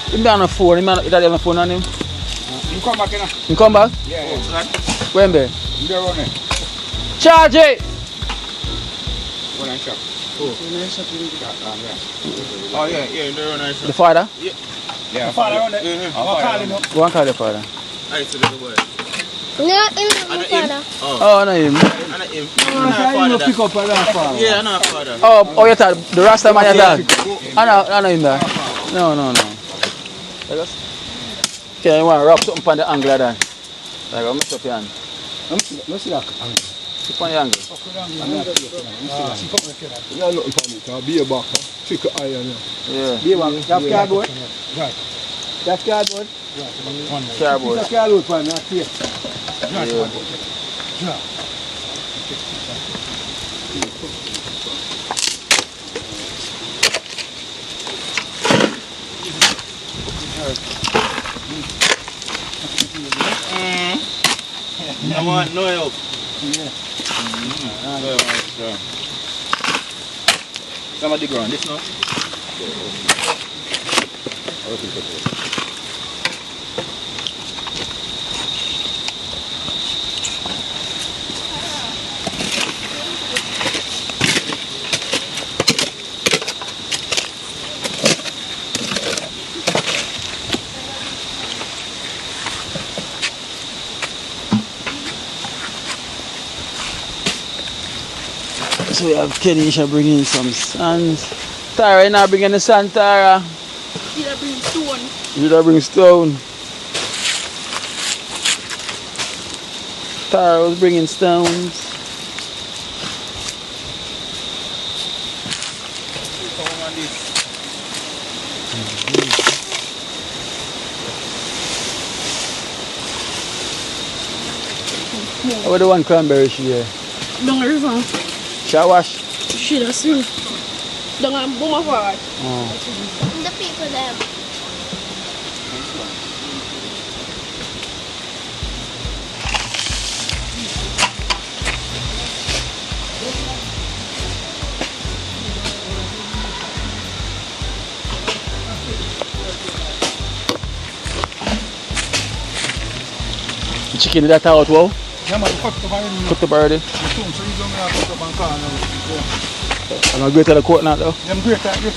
Him down on the phone, he doesn't have a phone on him. You come back, you know? He come back? Yeah. When be? You there running? Charge it! One and shop. Oh, yeah, they're running. The father? Yeah, the father running. I'll call him up. Go and call the father. I see the boy. Not in the father. Oh, not him. I'm not him. I'm not father. Pick up around father. Yeah, I'm not father. Oh, you thought the Rasta man you dad? I know him there. No. Okay, you want to wrap something on the angle of that. Like, I'll mix up your hand. Let's see that. Keep on the angle. Yeah, nothing for me. I'll be a back. Trick your eye on you. Yeah. Be one. You have cardboard? Right. You have cardboard? Cardboard. You have cardboard for me, not here. I want no help. Somebody go on this now. So we have Kenisha bringing some sand. Tara, you not bringing the sand, Tara? Did I bring stone? You don't bring stone. Tara was bringing stones. How about the one cranberry she here? Down the river. Shall wash? She does swim. Down a boom forward. The people there. The chicken is that out, wow? Yeah, man, cut up already. Cut up already. So you don't have to cut up and corner. I'm going to grate the coconut though. Them great. There's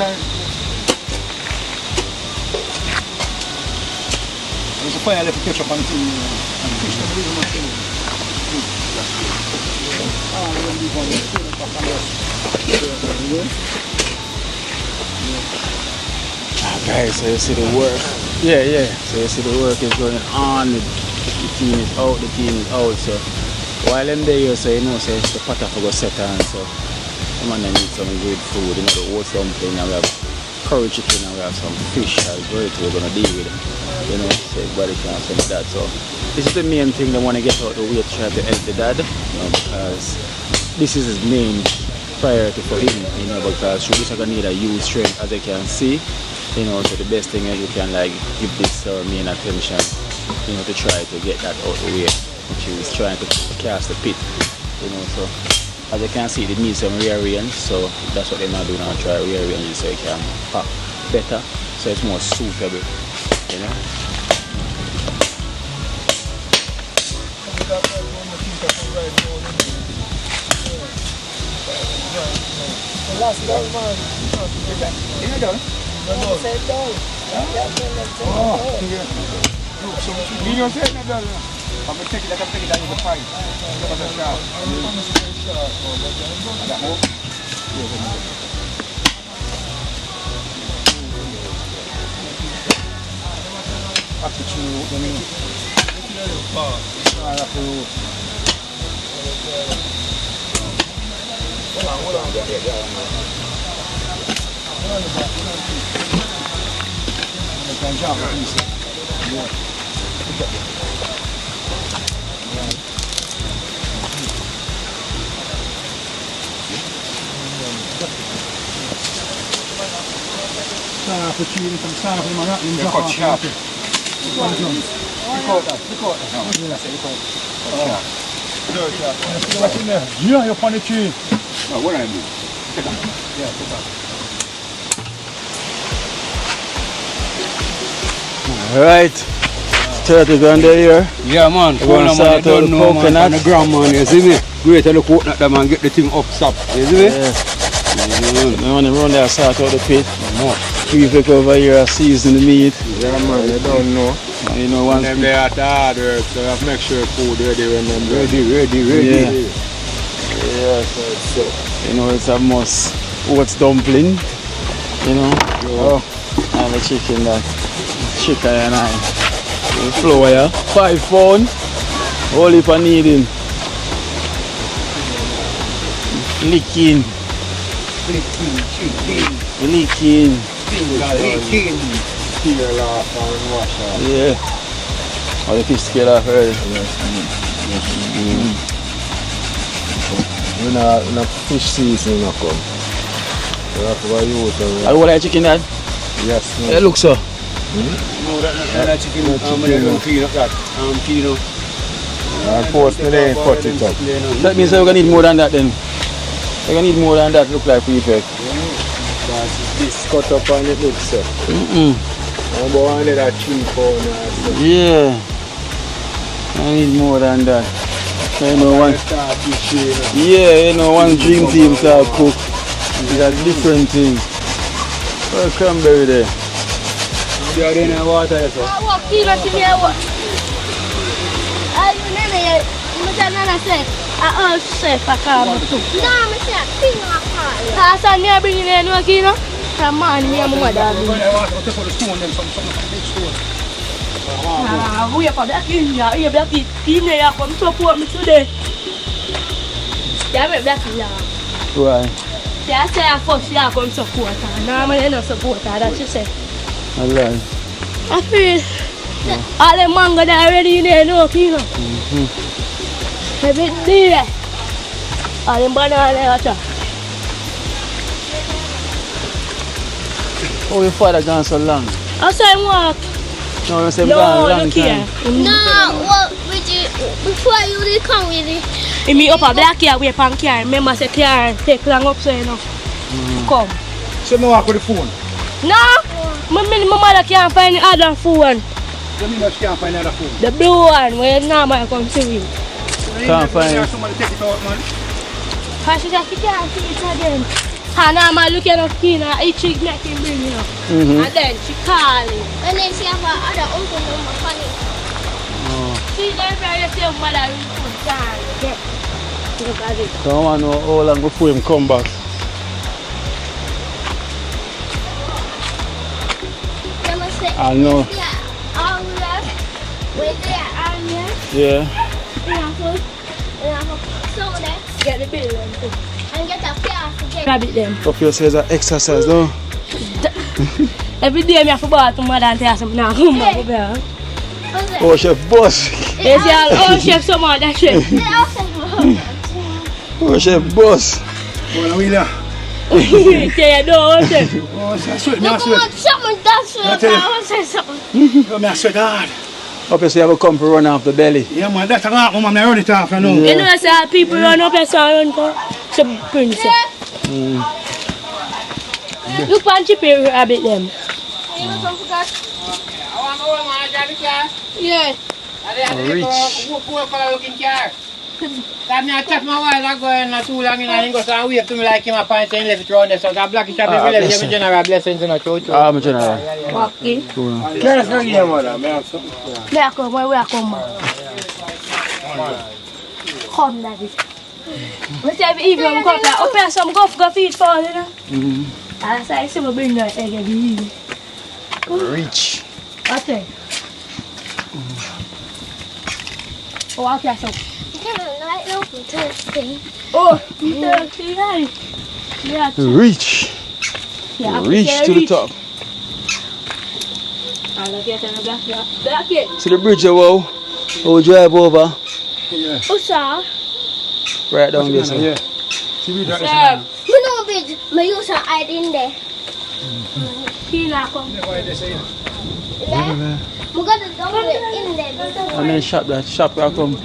a fire left to catch up on the thing. And fish them really much in it. Guys, so you see the work. Yeah. So you see the work is going on. The team is out, So while I'm there, so you know, so the pot have to go set on. So I'm gonna need some good food. You know, the oats dumpling, and we have curry chicken, and we have some fish and bread we're gonna deal with. You know, so everybody can have some of that. So this is the main thing they want to get out the way to try to help the dad. You know, because this is his main priority for him. You know, because Sugar's gonna need a huge strength, as they can see. You know, so the best thing is you can like give this main attention, you know, to try to get that out of the way, which is trying to cast the pit, you know. So as you can see, it needs some rearrange, so that's what they're not doing now, try rearrange it so it can pop better, so it's more suitable, you know. You don't say no dollar. I'm going to take it down in the pint. Yeah, you're on the tree. No, what I do? Alright, 30 grand a year. Yeah, man. We're going to start out the coconut. On the ground, man. You see me? Great on the coconut, that man. Get the thing up, stop. You see me? Yeah. We want to run there, start out the pit. People over here season the meat. Yeah, man, you don't know. You know, once them they are hard work, so you have to make sure food ready when them ready. Yeah, so you know, it's a must. Oats dumpling, you know. Oh, and the chicken that. Chicken and the flour, yeah. 5 pounds. All if I need him. Licking. Yeah. Oh, the fish scale off already. When a fish season will come, you have to buy you. Are you like chicken, Dad? Yes. It looks so. No, that chicken, don't clean up that. Clean up. And post me there and cut it up. That means we're going to need more than that then. We're going to need more than that, look like prefect. This cut up and it looks so. I'm going to that 3 pounds. Yeah. I need more than that. You know, one DreamTeam start cook. It's a different thing. Well, cranberry there. You are in the water, so. I walk in to me. Nana said, I also say for Carmen too. No, I say, I think I'm fine. That's why I'm bringing in a kino. Come on, me and my mother. We are for that in here. We are black in here. Come support me today. Yeah, I'm black in here. Why? Yeah, I say I first year come support her. Now I'm not support her. That's what she said. I lie. I feel all the mango that already in there, no, kino. Every day. All them banana water. Oh, your father gone so long? I saw him walk. No, you say gone long look here. time. No, well, before you did come with it. He me up a black car, we pan car. Remember say car take long up so you know. Come. So me walk with the phone. No, my mother can't find the other phone. So me must can't find another phone. The blue one where normal come to me. Can't find it. Somebody take it out, man. Cause she just can't see it again. And I'm looking at Kina, each chick make him bring you know. And then she call him. And then she have another uncle number funny. She's very same mother in food time. Look at it. So I want to know how long before him come back. They must say, I know. yeah, all left. When they are on here, Yeah. they have a soda Get the bill and thing. and get a car to get Grab it then. Of you say it's an exercise, no? Every day I have to buy to mother and tell some now come back over here. What's it? Oh, chef boss. They say all chef some more that chef. They also Oh, chef boss. Well, we there. Say you don't chef. Oh, I sweat, me I Look sweat. at someone that's I tell you. I want to say something. Oh, me I sweat hard. Obviously, you have a come to run off the belly. Yeah, man, that's a lot, man. I run it off, I know. You know say people run up and so run for some princess. Look on chippy rabbit them. Yeah. That me I touch my while ago and not too long and I go and wave to me like him a pint and left it round there. So that black shop is really give me general blessings in a church. Ah, my general. Okay. Let's go here, mother. Me have something. Where I come, where I come back. Come, daddy. We say every evening we come like, up here some go feed for you know. And I say, I see me bring that egg every evening. Rich. Okay. Oh, okay, so. Oh, thirsty, right? Yeah. Reach. Yeah, Reach to the top. I'll get in the black See the bridge there, wow. Oh, drive over. Oh, sir. Right down there, sir. Yeah. Sir. You know, bitch, my use are hide in there. He not come. Yeah? We got the double in there. And then shop that. Shop where I come.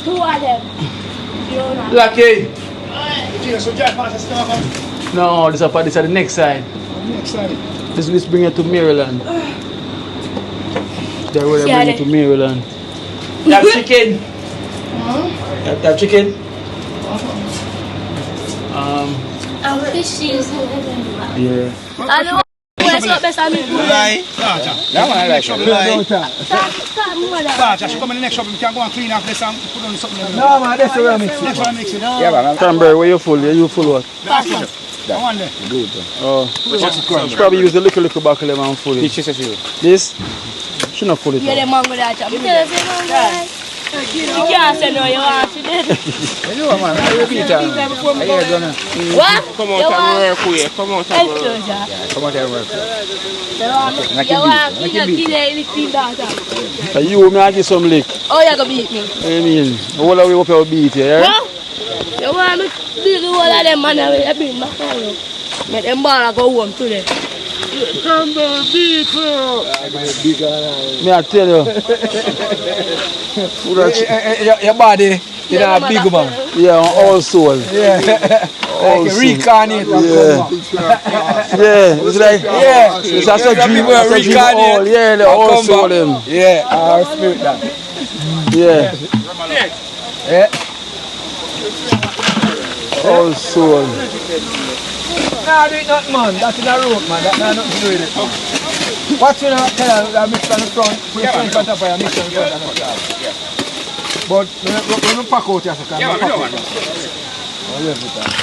Two of them. Lucky. So Jack pass the stuff. No, this is the next side. Next side. This bring you to Maryland. They will bring you to Maryland. You have chicken? You have chicken? I'm fishes. Yeah. I know. Where's your best amigo? That one I like. She come in the next shop, we can go and clean off this and put on something. No, man, that's the way I mix it. Next one I mix it. Yeah, man. Cranberry, where you full? You full what? I want that. Good. Oh, she probably use the little buckle them and full it. This? She not full it. Yeah, the mango that chop. You tell us, mango. You can't say no, you want to do. You know, man. I repeat that. What? Come out and work quick. Come out and work. Come out and work. You want to clean that. You may I give some lick. Oh, you're going to beat me. I mean, all the way up your beat here, yeah? What? You want me to beat the whole of them man away? I bring back on you. Make them ball go home today. Cranberry beat me I tell you. Your body, you know, a big man. Yeah, on all soul. Yeah. All Like soul. reincarnate. Yeah, it's like, Yeah. it's also Some dream, people it's a dream all, reincarnate yeah, the and all come soul back. them. Yeah, I spirit that. Yeah, Yeah. all soul. Nah, do it not, man. That's in the road, man. That not nothing to do with it. Watch you now, tell her that mix on the front. Put your front front up and mix on the front. But when you pack out here, so can you pack out? Oh, yeah, put that.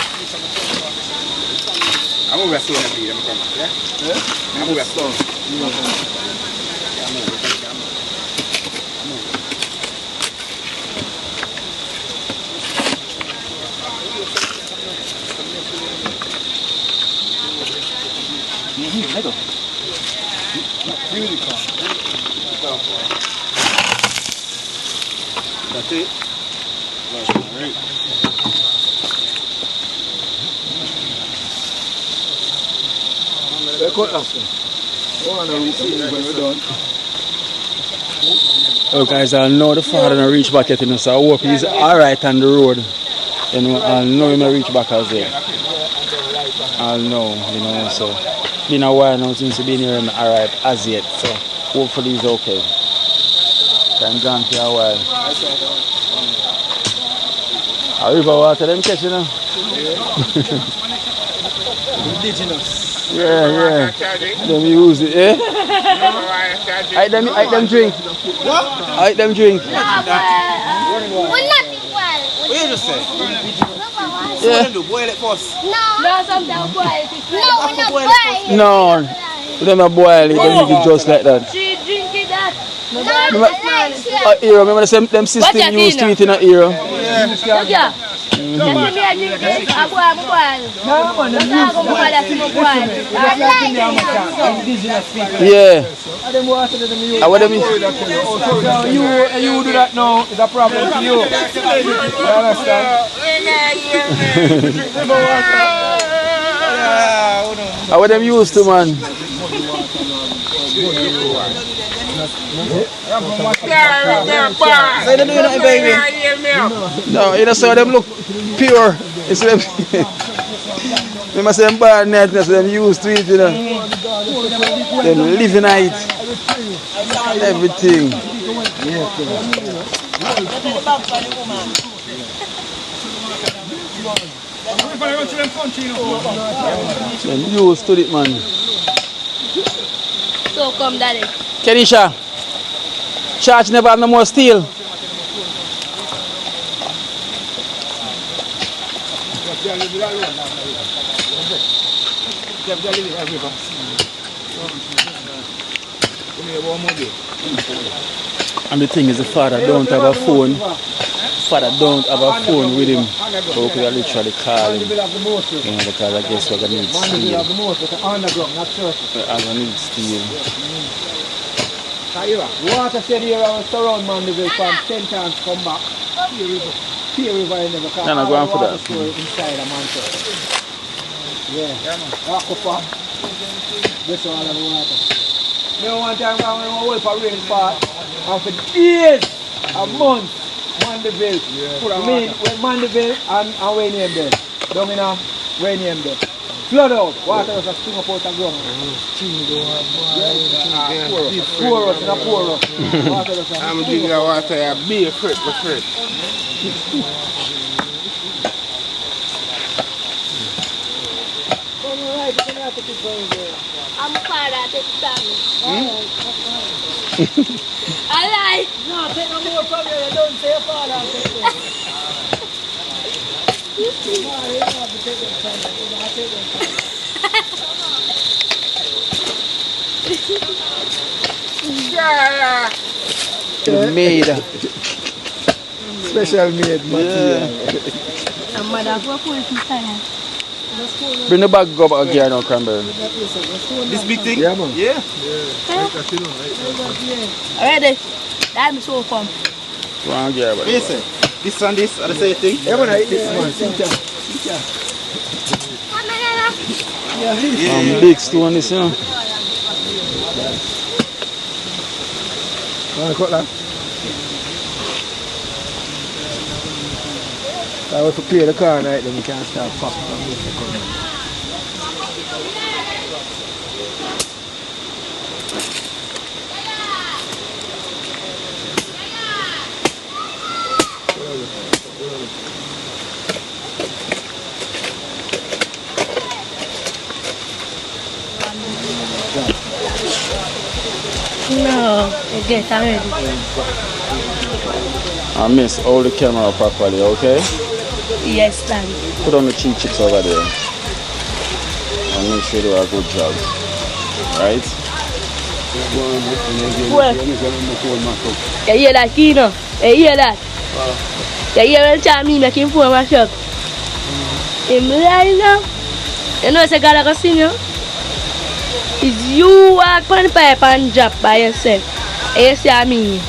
I'm going to rest on the beat. I'm going to rest on. That's it. Right. Oh guys, I know the father don't reach back yet, you know, so I hope he's alright on the road. You know, I know he may reach back as well. I'll know, you know, so been a while now since he's been here and alright as yet, so hopefully he's okay. I'm gone for a while. A river water them catch, you know. Indigenous. Yeah. Them use it, eh? I them drink. What? I them drink. We're nothing well. What you just say? Yeah. Boil it first. No, sometimes boil it. No, we're not boil it. No, we don't have boil it, they leave it just like that. She drinking that. No, Remember them system used to it in a era? Yeah. Yeah. What do you mean? You do that now, it's a problem to you. You understand? What them used to, man? Say they doing nothing, baby. No, you know, so them look pure. It's them. They must say them bad netness, them used to it, you know. Them living at it. Everything. Them used to it, man. So come, daddy. Kenisha, church never have no more steel. And the thing is, the father don't have a phone. Father don't have a phone with him. So we could literally call him. You know, because I guess we're going to need steel. I'm going to need steel. Water said here I was surround Mandeville from Trenchtown to come back. Pure river in never come. No, go on for that. Inside a Manchester. Yeah. Walk up on. This all of the water. You know, one time I went for rain part and for days, a month, Mandeville. I mean, when Mandeville and Wayne name there. Down in Wayne name there. Flood out. Water was a spring up out of ground. Pour us. I'm drinking water, I be afraid. I'm fine at this time. I like. No, take no more from you. Don't say a father. Made. Special made material. I'm mad at what point is tired. Bring the bag go back here now, Cranberry. This big thing? Yeah, man. Yeah. Already? That's so fun. Wrong gear, but Listen, this and this are the same thing? Yeah, man, I eat this, man. big stone this, you know. Want to cut that? I have to clear the car right, then we can't start popping from this. No, okay, I'm ready. I miss hold the camera properly, okay? Yes, Daddy. Put on the cheap chips over there. And make sure you do a good job. Right? Well, you hear that, Kino? You hear that? You hear when Charmy make him for my shop? Him lying now? You know it's a guy like sing, you know? It's you walk on the pipe and drop by yourself. And you see me.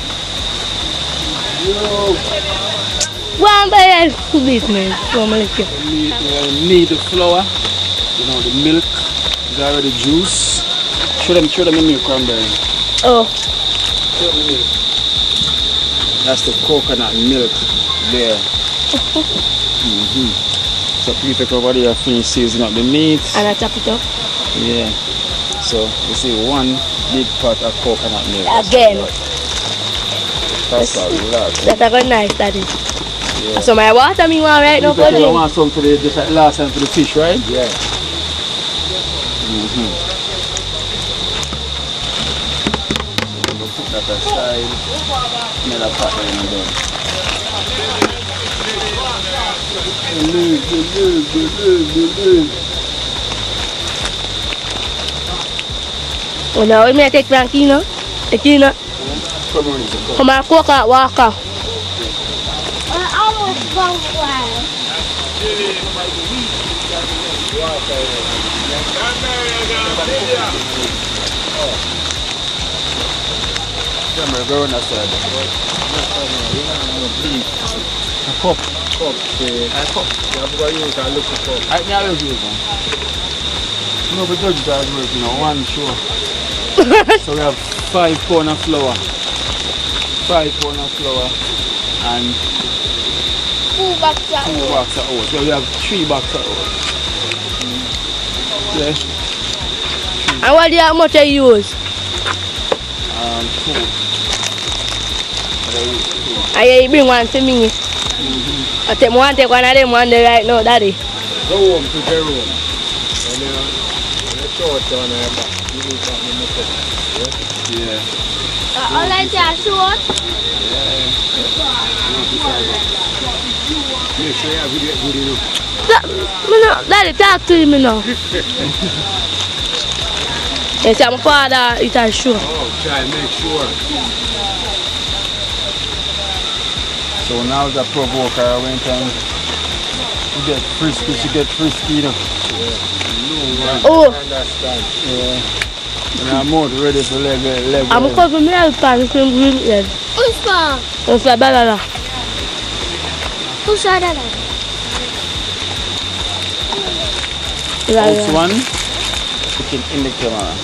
One by beat me. You need the flour, you know, the milk is already juice. Show them the milk, Cranberry. Oh. Show them the milk. That's the coconut milk there. So people over there finish seasoning up the meat. And I chop it up. Yeah. So you see one big pot of coconut milk. Again. That's a lot. That's a good nice, Daddy. Yeah. So my water me want right now for you want some for the just like last time for the fish, right? Yeah. We'll put that aside. Another pot in there. Well, now we may take Frankie, no? Come on, coconut walker. I almost gone wild. Camera, go on that side. A cup. A cup. I never use one. No, but judge that work, you know, one sure. So we have 5 pounds of flour. 5 pounds of flour and 2 bags of 2 bags of oats. So we have 3 bags of oats. Yeah. And what do you much you use? 2. And you bring one to me. I take one of them one day right now, Daddy. Go home to Jerome. And then short on her back. Yeah. all I say are short. Make sure you have it good enough. Daddy, talk to him now. Yes, my father, it is sure. Oh, try and make sure. So now the provoker I went and she get frisky, you know. Oh. Understand. Yeah. And I'm more ready for leg. I'm going to make a pan from green egg. Who's far? It's a banana. Who's that? Out one, put it in the camera.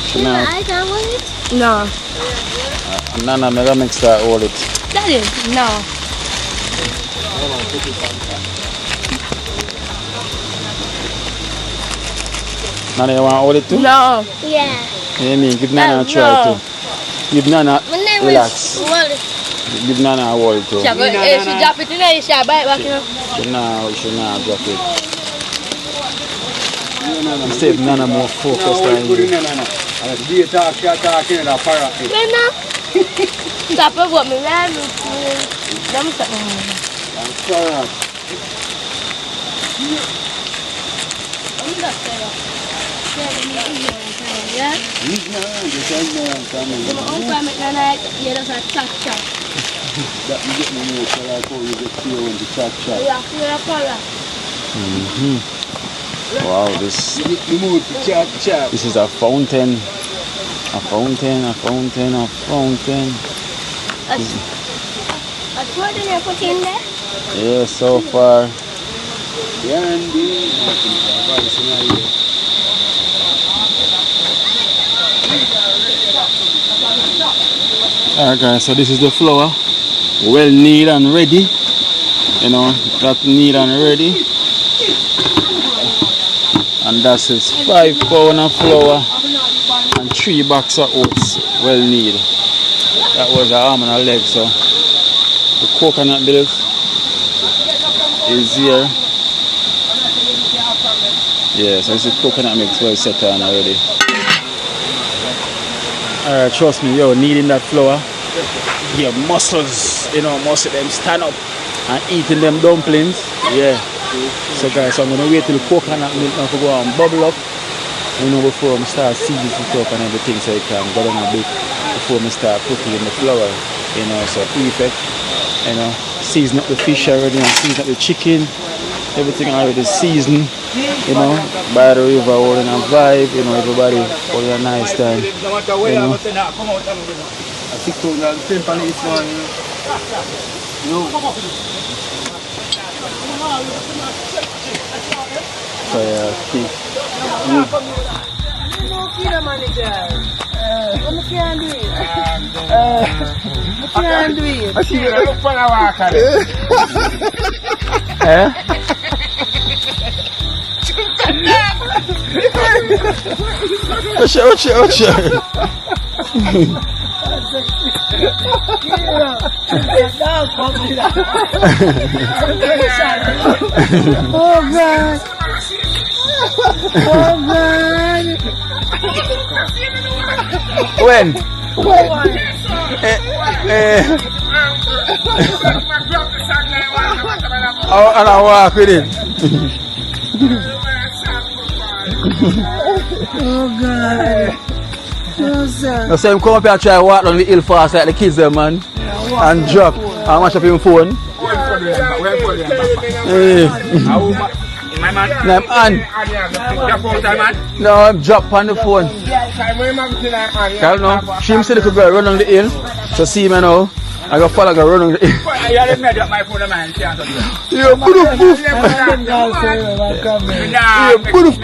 So now, I can't want it. No. Nana, I'm gonna mix that all it. Daddy, no. Nana, you want all it too? No. Yeah. Yeah, me, give Nana a try No. too. Give Nana, My name relax. is Wallace. Give Nana a wall too. She drop it in there, she buy it back, you know. She now drop it. Save Nana more focused on you. And if you talk, she talking in a parrot. You know? Stop it, what me man. Let me stop. Parrot. Yeah? That you get me more, so I call you get clear when the chat. Wow, this You move to chat. this is a fountain. A fountain. What did I put in there? Yeah, so far. Alright guys, so this is the flour. Well kneaded and ready. You know, that kneaded and ready. And that is 5 pounds of flour and 3 bags of oats. Well kneaded. That was an arm and a leg, so the coconut milk is here. Yeah, so this is coconut milk well set on already. Alright, trust me, yo, kneading that flour, your muscles, you know, muscle them stand up and eating them dumplings. Yeah. So guys, so I'm gonna wait till the coconut milk now to go and bubble up. You know, before I start seasoning it up and everything, so it can go down a bit before I start cooking the flour. You know, so perfect. You know, season up the fish already and season up the chicken. Everything already seasoned. You know, by the river, all in a vibe. You know, everybody having a nice time. You know. I think so, So yeah, keep. I see you look for a walk at Eh? Watch Oh God! Oh God! When? Oh, and I walk with it. Oh God! No sir. Now, so him come up here and try to walk down the hill fast like the kids there, man. And drop and mash up him phone. My man. No, I'm on. No, I'm drop on the phone. I don't know. She said the girl run down the hill. So see me now. I go follow her run down the hill. Yeah, put up poof. Yeah, put up poof.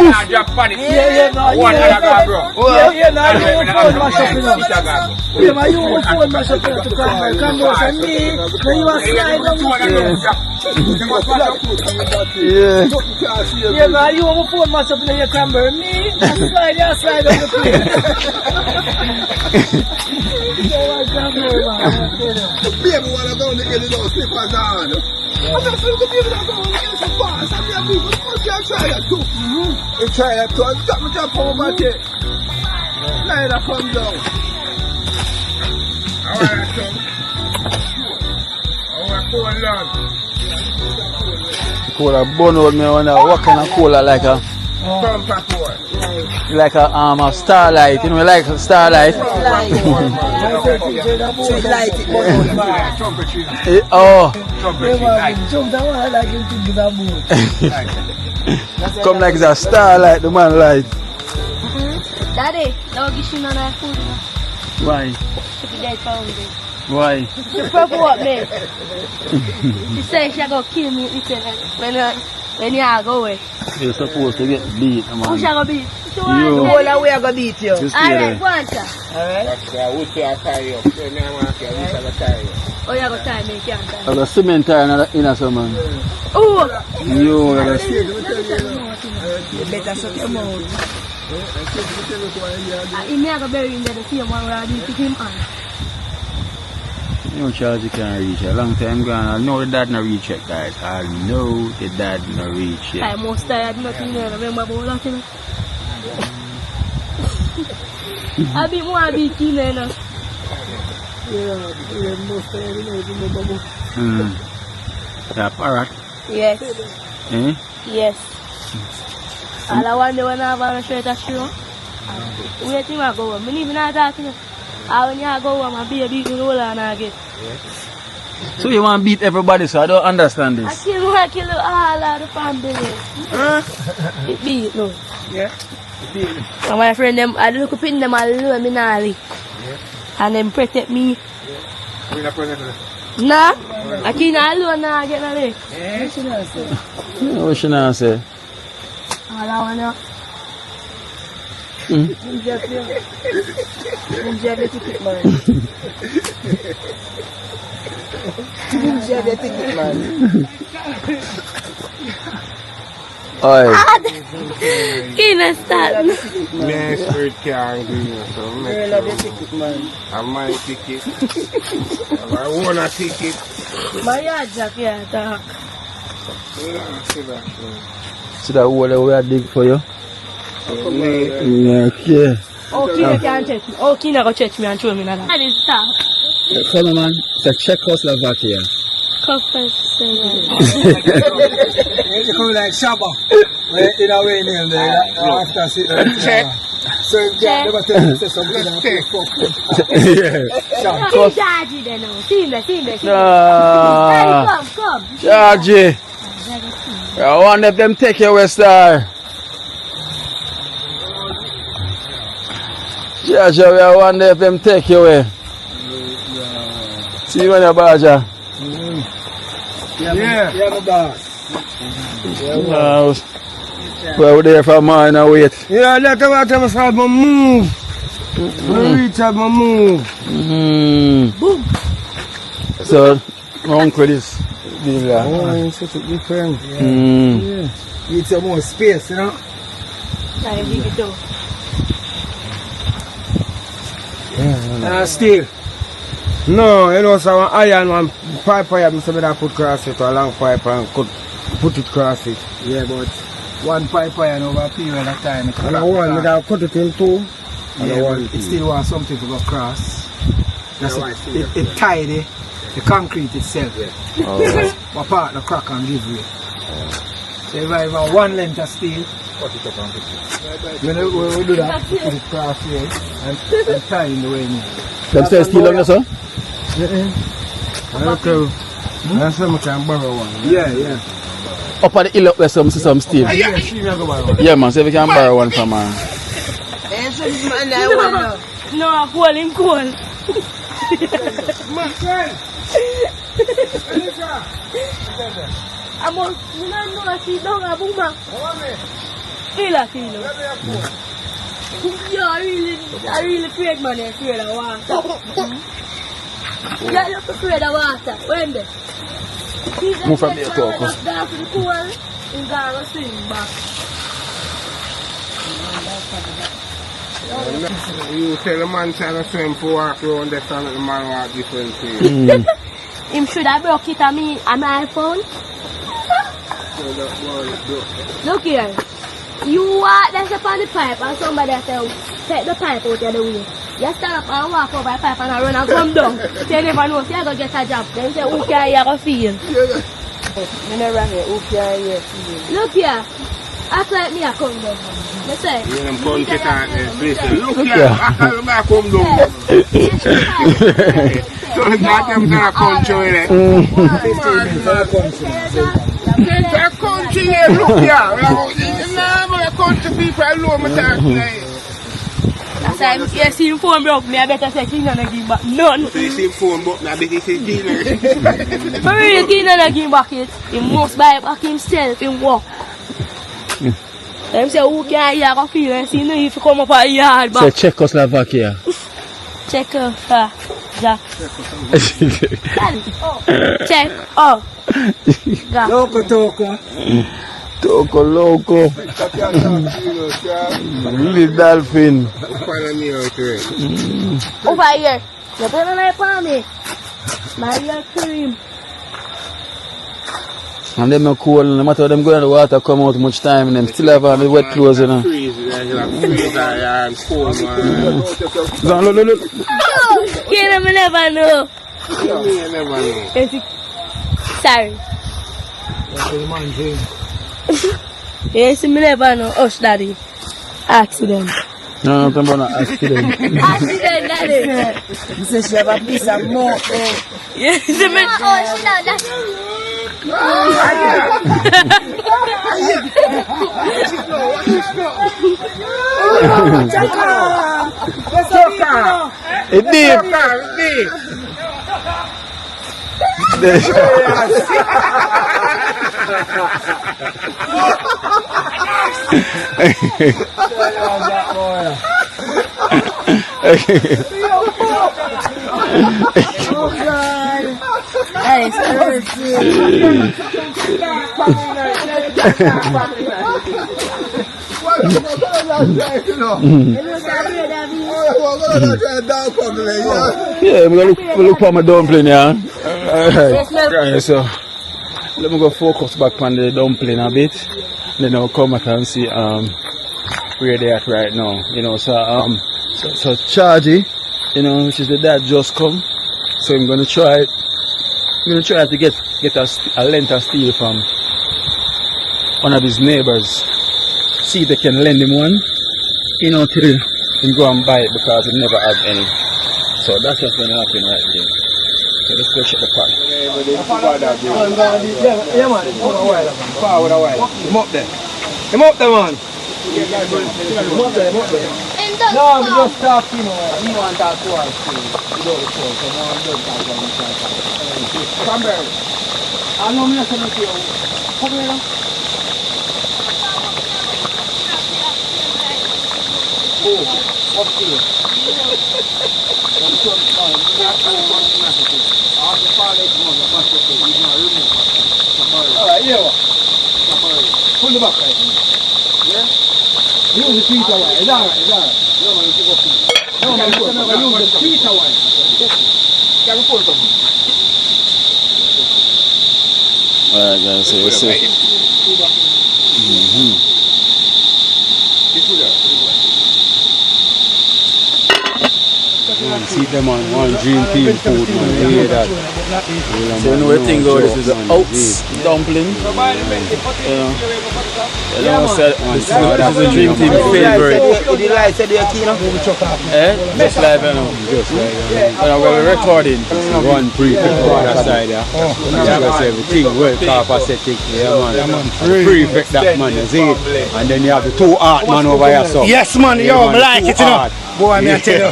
Yeah, now you want to phone myself in your Cranberry. Me, I slide on the plane. The baby wanna go on the hill, don't slip us on. I just feel the baby that go on the hill so fast. I mean, people can't try that too. You try that too. Stop me jump over there. Let that come down. Alright, so. Alright, go along. Cola bun out me when I walk in a cola like a starlight, you know, like a starlight. Oh. Come like it's a starlight, the man light. Daddy, don't give you none food. Why? Why? She provoke me. She said she gonna kill me when you are going. You're supposed to get beat, man. Who shall go beat? You. All the way I go beat you. Alright, go on, sir. Alright. Oh, you go tie me, you can't tie. I got cement tire in a man. Oh! You got You better shut your mouth. He may have bury him there the same one where I did to him on. You know Charles can't reach it. A long time gone. I know the dad not reach it, guys. I know the dad not reach it. I must tired nothing there. Remember about that, you know? I be more beat you there now. Yeah, most tired, you know, That parrot? Yes. Eh? Yes. All I wonder when I have a shirt a show. Where do I go? I even not talking. When you go, I'm a baby, you roll on again. So you want to beat everybody, so I don't understand this. I kill all of the family. It beat, no. Yeah. And my friend, them, I look up in them alone, yeah. And them protect me. Nah, I can't alone now, get my leg. Yeah, what should I say? What should I say? All I want to Enjoy the ticket, man. Enjoy the ticket, man. Oi. can't start. Man, spirit can't do you, so Girl, the ticket, man. I might ticket. I want a ticket. My yard jack, yeah, talk. See that hole that we are dig for you? Yeah, okay. Oh, Kina can't check me. Oh, Kina go check me and show me that. That is tough. Come on, man. It's a Czechoslovakia. You come like Shabba. In a way, name there. After sitting. So you never tell me something that Yeah. Georgie then now. See me. Come. Georgie. I wonder if them take you away, star. Georgie, I wonder if them take you away. See you on your barger. Yeah, my boss. We're there for a man and wait. Yeah, that's what I'm saying. My move. Reach out my move. Boom. So, my uncle is deal. Oh, it's such a different. Yeah. Need some more space, you know? Steel. No, you know, so iron one pipe I have to put cross it, or a long pipe and put it cross it. Yeah, but one pipe iron over a period of time. And I want to cut it in two. Yeah, but it still wants something to go across. That's it tidy, the concrete itself. But part the crack and give way. So if I have one length of steel, cut it up and put it. We'll do that, put it across here and tie in the way in. Them stay steel on there, sir? Okay. That's how much I can borrow one. Yeah. Up at the hill up there, some steel. Yeah, man, so if we can borrow one from her. No, I'm calling cool. I'm on, you know, I see down a boomer. Yeah, I really afraid, man. I'm afraid of water. Yeah, you're afraid of water. When the move from there, talk. Down to the pool, and go swim back. You tell the man to swim for walk around there, so the man walk different things. Him should have broke it on me, on my iPhone. Look here. You walk that's up on the pipe and somebody tell take the pipe out of the way. You stand up and walk over the pipe and run and come down. So you never know if you're going to get a job. Then you say, who can you feel? You never hear, who can you feel? Look here. Act like me I come down. You say? You them come to that place. Look here. Act like me I come down. So it's not them to the country. 15 minutes for the country. The country here, look here. The country people alone, I'm talking like. That's why you see him phone broke me, I better say he's not going to give back none. So you see him phone broke me, I better say he's not. For real, he's not going to give back it. He must buy back himself in work. Them say, who can you go feel and see if you come up at yard back. Say Czechoslovakia. Czechoslovakia. Check. Loco. Really dolphin. Over here. You put on my palm. My real cream. And them are cool, no matter how them go in the water come out much time and them still have on the wet clothes, you know. Look. You never know. Sorry. Yes, me never know. Hush, daddy. Accident. No, I'm talking about accident. Accident, daddy. You say she have a piece of milk. Yes, me. It did. Yeah, I'm going to look for my dumpling, yeah. Right, so let me go focus back on the dumpling a bit. Then I'll come back and see where they at right now. You know, so Chargy, you know, which is the dad just come. So I'm gonna try to get a length of steel from one of his neighbors. See if they can lend him one, you know, till he go and buy it because he never had any. So that's what's gonna happen right there. So let's go check the part. Yeah, man. Forward a while. Him up there, man. Him up there. don't No, we stop. just talk, you know. We want that to us too. We don't talk, so no one does that when we talk. Cranberry. I know me not coming to you. Come here now. Oh, up here. Alright, yeah. Pull the back right now. Yeah? Use the tweeter wire. It's alright, it's alright. No man, you go full. No man, use the tweeter wire. Can we pull something? Alright guys, so you see. See them on one DreamTeam food, man. You hear that? So you know what thing go, this is the oats dumpling. You know what this is a DreamTeam favorite. Just live, you know. We're recording. One pre-record aside there. Because everything well copacetic. Yeah, man. Prefect that, man. You see it? And then you have the two art man over here. So. Yes, man. Yo, I like it, you know. Boy, me I tell you,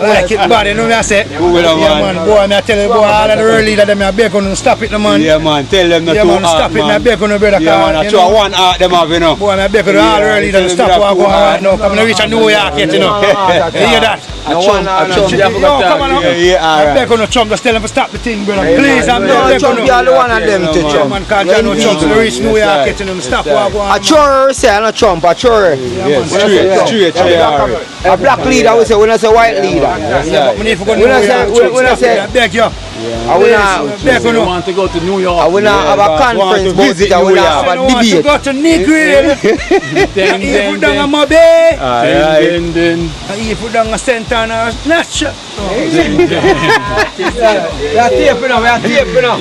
like it bad, you know what I say? Yeah, man. Boy, me I tell you, boy, all of the early leader, them I beg on stop it, no man. Yeah, man, tell them not yeah, to man, stop it, me I beg on the brother. Yeah, man, I try one art them have, you know. Boy, me I beg on all the early leader, stop what I go right now. Come and reach a New York yet, you know. You hear that? I come on, I beg on the chum, just tell them to stop the thing, brother. Please, I'm beg on the you are the one of them to chum. Man, can't tell no chum to reach New York yet, you know. Stop what I go on. A chore, say, not chump, a chore. Yes, straight, a black leader, we say, when I say white leader. When I say, I beg you. I want to go to New York. I will not have a conference, but I will not have a debate. I want to go to Negril. I put down a Mobe. I put down a Santana Snatch. We are taping now, we are taping now.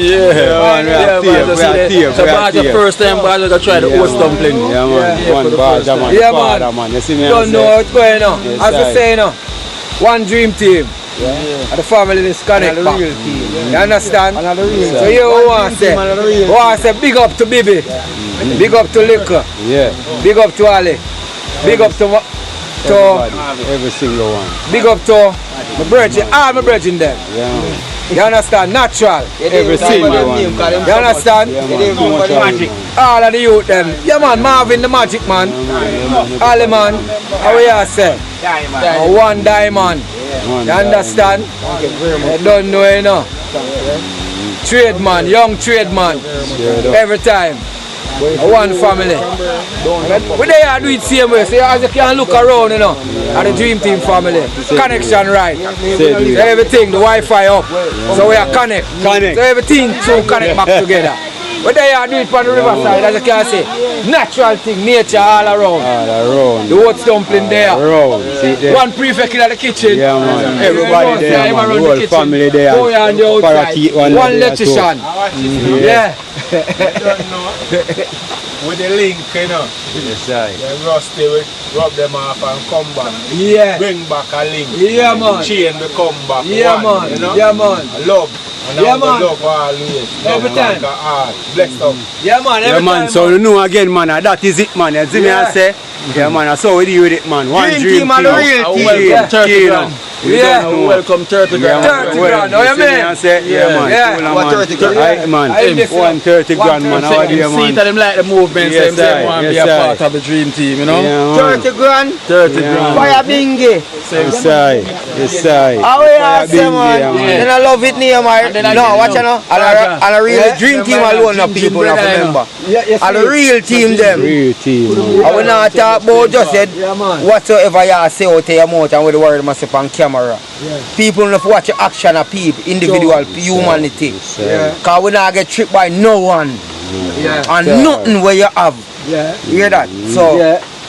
So that's the first time I going to try the oats dumpling. Yeah, man. One badger, man. Yeah, man. You see me? Don't know what's going on. As I say now, one dream team. And the family is connected. You understand? So you want to say big up to Bibi, big up to Liquor, big up to Ali, big up to every single one. Big up to my brethren, all my brethren there. You understand? Natural. Every single one. You understand? All of the youth them. Yeah man, Marvin the magic man. Ali man, how we are say? One diamond. You understand? You don't know, you know. Trade man, young trade man. Every time. One family. We there do it same way. So as you can look around, you know, at the DreamTeam family. Connection right. So everything, the Wi-Fi up. So we are connect. So everything to connect back together. But there you do it on the riverside, as you can see. Natural thing, nature all around. The oats dumpling there. One prefect in the kitchen. Yeah, man. Everybody there, man. The whole family there. Boy on the outside. One electrician. Yeah. With the link, you know. Yes, sir. Then Rusty will rub them off and come back. Yeah. Bring back a link. Yeah, man. Chain will come back. Yeah, one, man. You know? Yeah, man. Love. And yeah, man. Love always. Every time. Blessed up. Yeah, man. Every time. So you know again, man. That is it, man. You see me, I say. Yeah, man. That's how we deal with it, man. One dream team. And the real team. Yeah, welcome 30 grand. 30 grand, oh, you mean? Yeah, man. What 30 grand? Right, man. 130 grand, man. How do you, man? See them like the movement, yes, they want to be a part of the dream team, you know? Yeah, 30 grand? 30 grand. Fire bingy. Yes, sir. Yes, sir. How we are, man? Then I love it near my... No, watch you know. And a real dream team alone of people, I remember. And the real team, them. Real team. I will not talk about just said whatsoever you say out of your mouth and with the word myself on camera. People enough watch your action of people, individual humanity. Because we not get tricked by no one. And nothing where you have. You hear that? So,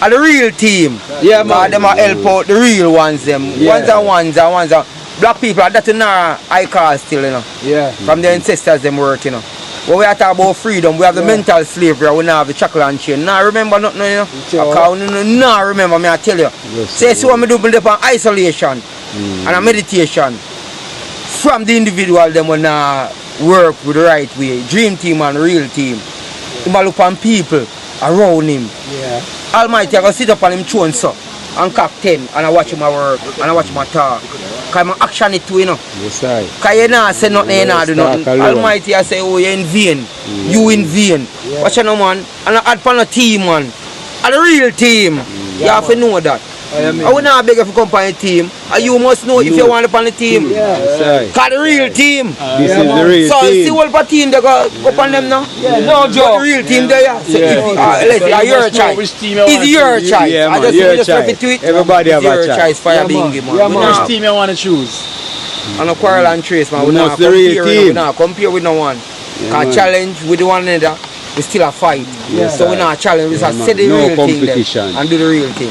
are the real team. Yeah, man. Them are help out the real ones, them. Ones and black people are that in our high cars still, you know. From their ancestors, them work, you know. When we are talking about freedom, we have the mental slavery, we now have the chocolate and chain. Now remember nothing, you know. Now remember, me I tell you. Say, so what I do, build up on isolation and a meditation from the individual, them will now work with the right way. Dream team and real team. He will look on people around him. Almighty, I go sit up on him throne, so. and cock 10 and I watch him work and I watch him talk. Because I'm action it too, you know. Yes, right. Because you not say nothing, you not do nothing. Almighty I say, oh, you're in vain. You in vain. Watch you know, man. And I add for a team, man. And the real team. You have to know that. I will not beg you to come on the team. And you must know if you want to on the team. Because the real team. This is the real so team. see what team they go on them now? No joke. The real team there. So let's say your choice. It's your choice. Yeah, man, I your just choice. to it. Everybody have a your choice. Fire bingy, man. Which team you want to choose? And a quarrel and trace, man. We not the real compare, team. we not compare with no one. Because challenge with one another, we still a fight. So we not challenge, we just say the no real competition. thing and do the real thing.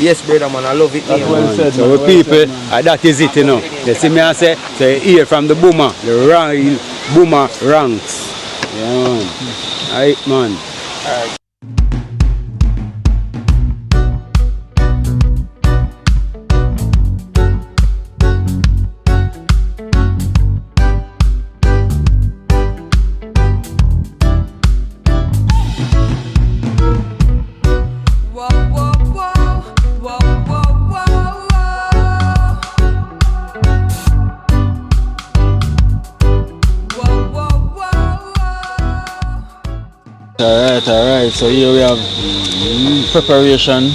Yes, brother, man, I love it. That's well said, So man. people, that is it, you know. You see me I say, so you hear from the boomer, the real boomer ranks. Yeah, man. Alright, man. Alright, so here we have preparation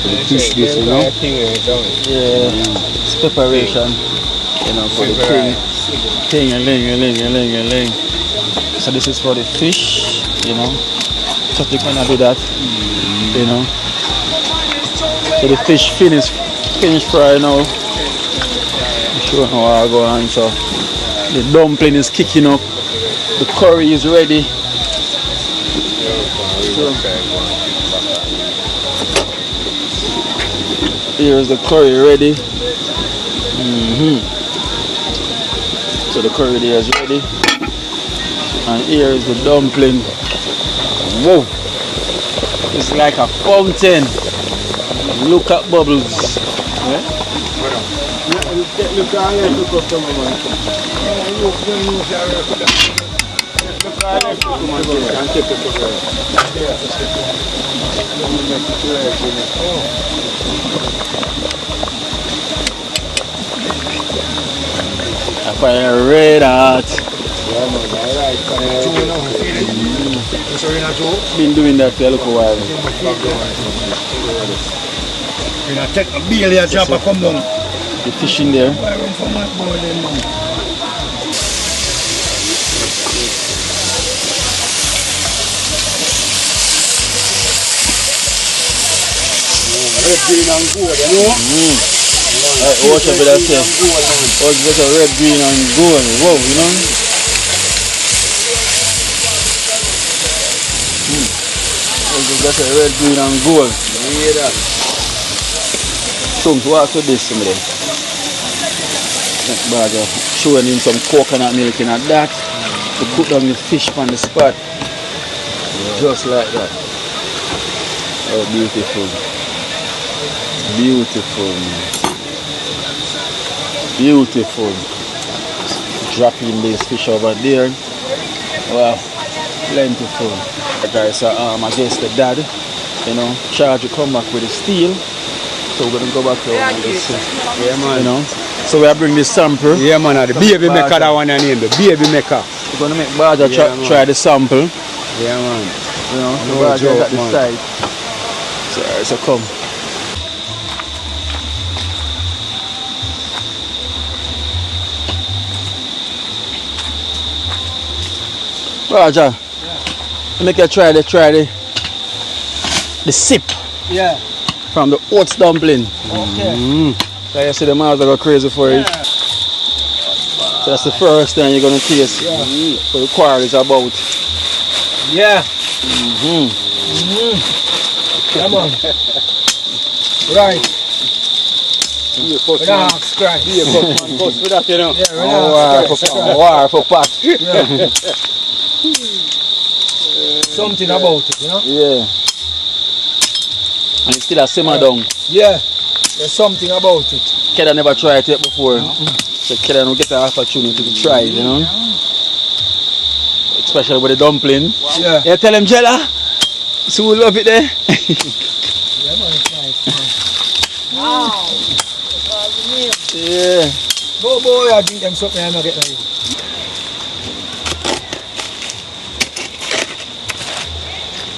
for the fish dish, you know. Yeah, it's preparation, you know, for the thing. So this is for the fish, you know. So you cannot do that, you know. So the fish finish fry now. I'm sure how I go on. So the dumpling is kicking up, the curry is ready. Here's the curry ready. So the curry there is ready. And here is the dumpling. Whoa! It's like a fountain. Look at bubbles. Yeah? Fire red hot. Been doing that for a little while. Take a beer here, jump and come down. The fish in there. Red, green and gold, you know? Watch out for that thing. Watch out for red, green and gold. Whoa, you know? Watch out red, green and gold. Yeah, that. So walk with this somebody. Badger showing him some coconut milk in that. To put down the fish on the spot. Just like that. Oh, beautiful. Beautiful. Beautiful. Dropping this fish over there. Wow, plentiful. Guys, I guess the dad, you know, charge to come back with the steel. So we're gonna go back to this. Yeah, man. You know. So we bring this sample. Yeah, man. The baby maker, that one I name the baby maker. We're gonna make Badger try the sample. Yeah, man. You know, No Badger joke, at the man. side. So come. Badger, make you try the sip. Yeah. From the oats dumpling. Okay. So you see the mouths go crazy for it. So that's the first thing you're gonna taste. So the quarrel is about. Yeah. Come on. Right. Relax, Christ. For that, you know. Yeah, relax. For pot. Something about it, you know? Yeah. And it's still a simmer down. Yeah. There's something about it. Keda never tried it before. So Keda don't get an opportunity to try it, you know? Especially with the dumpling. Yeah. Yeah, tell him Jella. So we love it there. Yeah, man, it's nice. Yeah. Go boy, I drink them something I'm not getting you.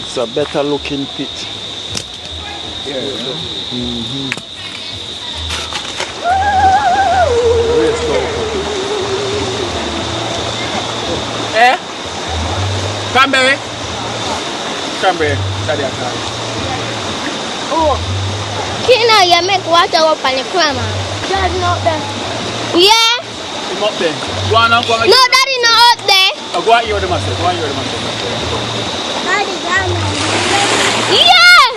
It's a better looking pit. Yeah. Eh? Cranberry? Cranberry. That's your car. Oh. Kina, you make water up on the crammer. Daddy not there. Yeah? Him up there. Go on now, go on. No, Daddy not up there. Oh, go on here with the master. Go on here with the master. Daddy down there. Yeah!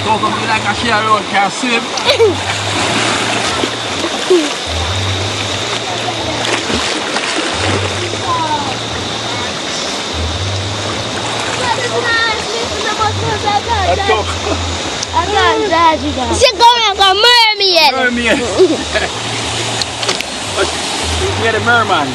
Talk of me like a share road can't swim. She's going like a mermaid. Mermaid. You're the merman.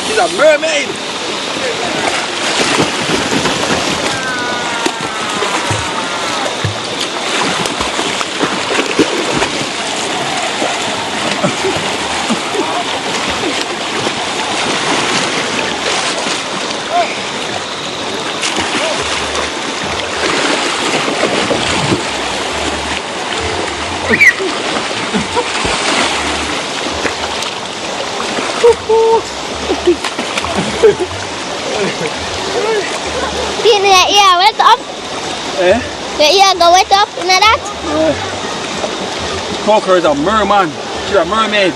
She's a mermaid. Your ear wet up? Eh? Your ear go wet up, you know that? Cocker is a merman. She's a mermaid.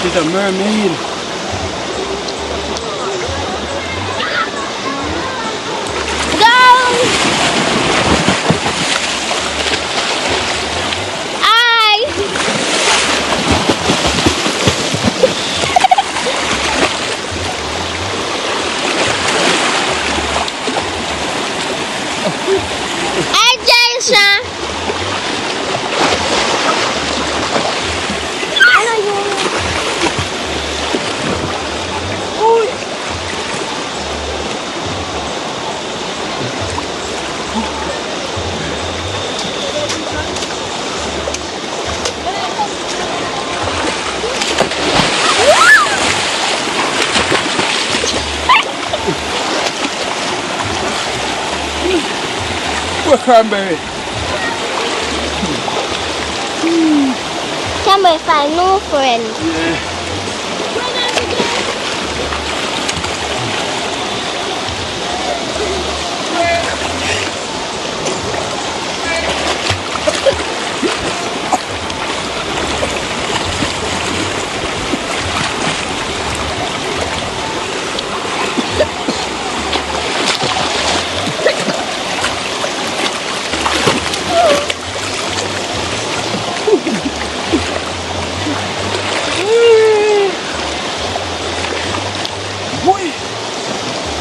She's a mermaid. Go! Hey, Jason! Where's Cranberry? Cranberry find no friend. Yeah.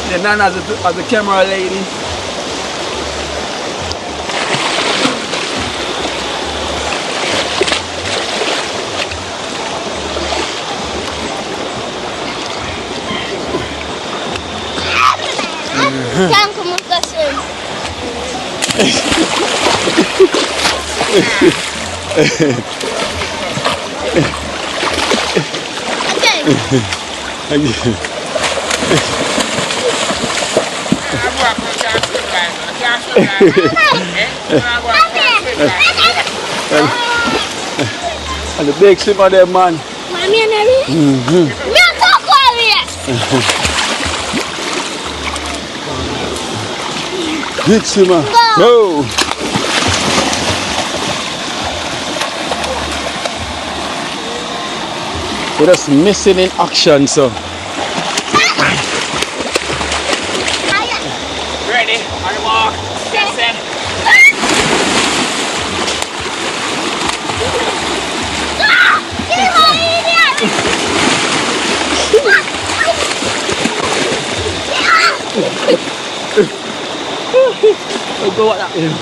The nan as the camera lady. Can't come up the swim. And the big swimmer there, man. Mommy and Harry? Me and Coco Big swimmer. Go. We're just missing in action, so. Ready? On your mark. Get set. So what that is?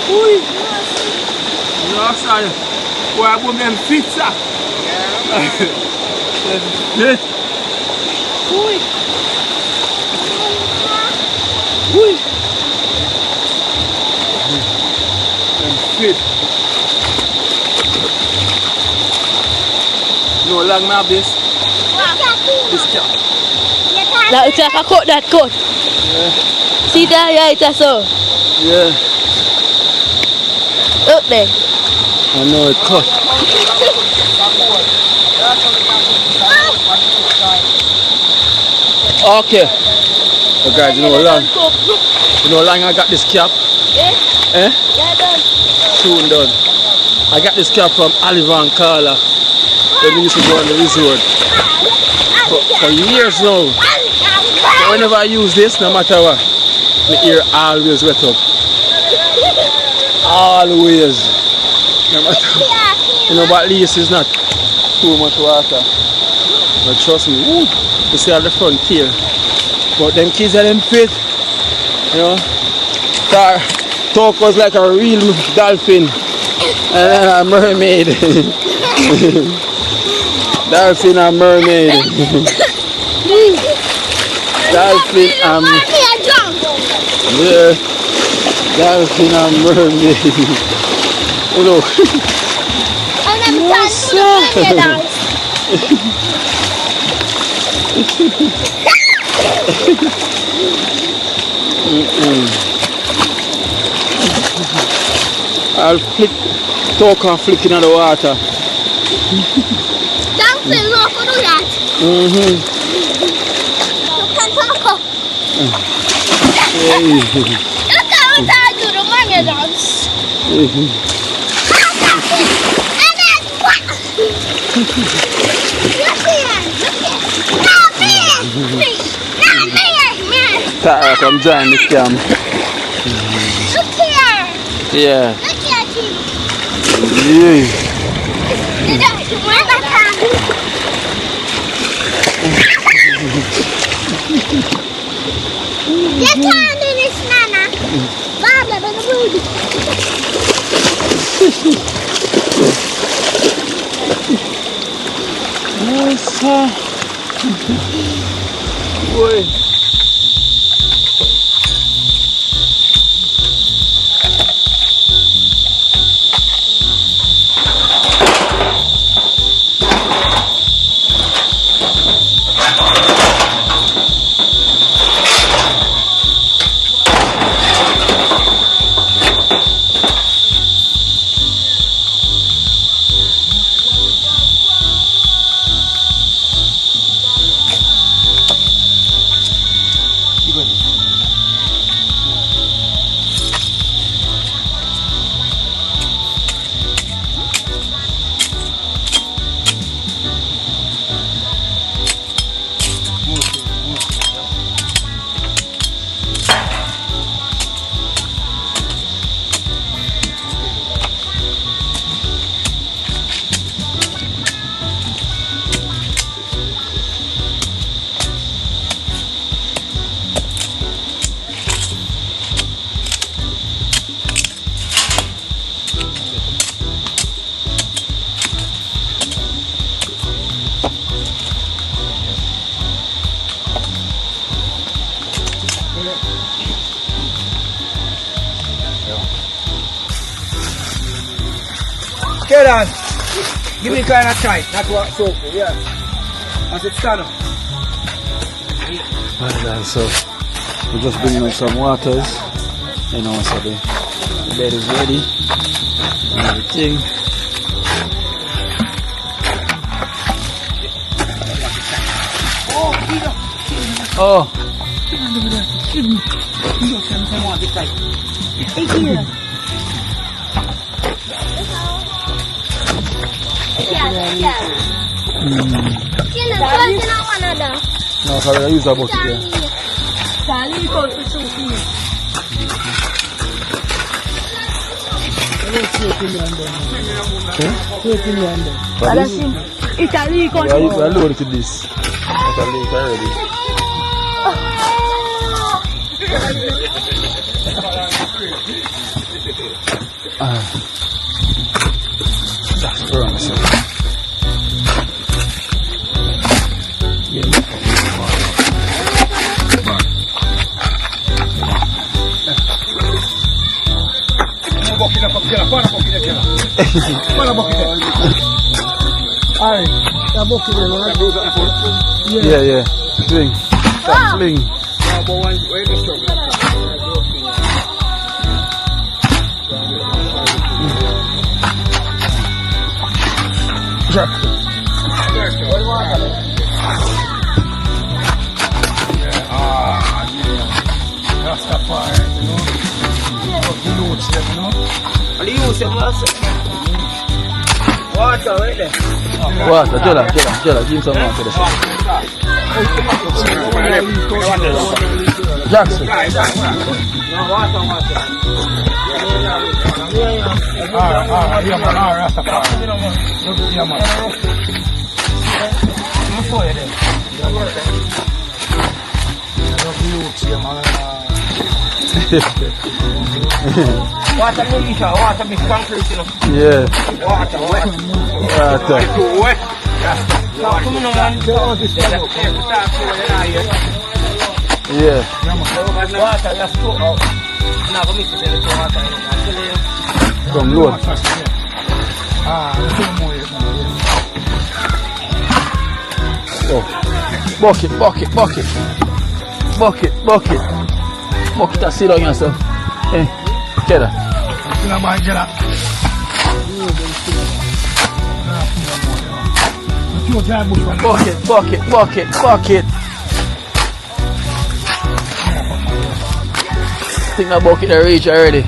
Ui! Nossa, boy, I put them pizza. Ui! Ui! Them fit. No long me have this. This cap. That looks like a cut that cut. Yeah. See there, yeah, it's so. Yeah. Look there. I know it cut. Okay. So guys, you know how long I got this cap? Yeah? Eh? Yeah, done. Soon done. I got this cap from Oliver and Carla. When we used to go on the resort. For years now. So whenever I use this, no matter what, my ear always wet up. Always. No matter what. You know, but at least it's not too much water. But trust me, woo, you see at the front tail. But them kids are them fit. You know. Talk was like a real dolphin. And then a mermaid. Dolphin and mermaid. Dolphin and yeah. Dolphin and mermaid. You know. I'll talk and flick in the water. Dolphin, look, what do that? Look at Taco. Look at what I do to mommy dance. And then what? Look here, look here. Come here. Come here. Tara, come join the camp. Look here. Yeah. Look here, Chief. Yeah. You can't do this, Nana. Baba, but the food. Nossa. Oi. Okay then, give me kind of tight, that's what so yeah. As it stand up. Alright, so we're just bringing up some waters, you know, so the bed is ready and everything. Oh. No, sorry, I use a bucket here. Italy come to shoot Italy come to I load to this. I link already. That's wrong, sir. Yeah. Swing. Swing. Water, right there. Water, Jella, give some water. Jackson. Water militia, water mix concrete, you know. Yeah. Water wet. Water. Wet. Come on, man. Yeah. Water, just go out. Now, come mix it in the water. From load. Oh. Bucket, I sit on yourself. Hey, get her. Bucket. I think that bucket I reach already.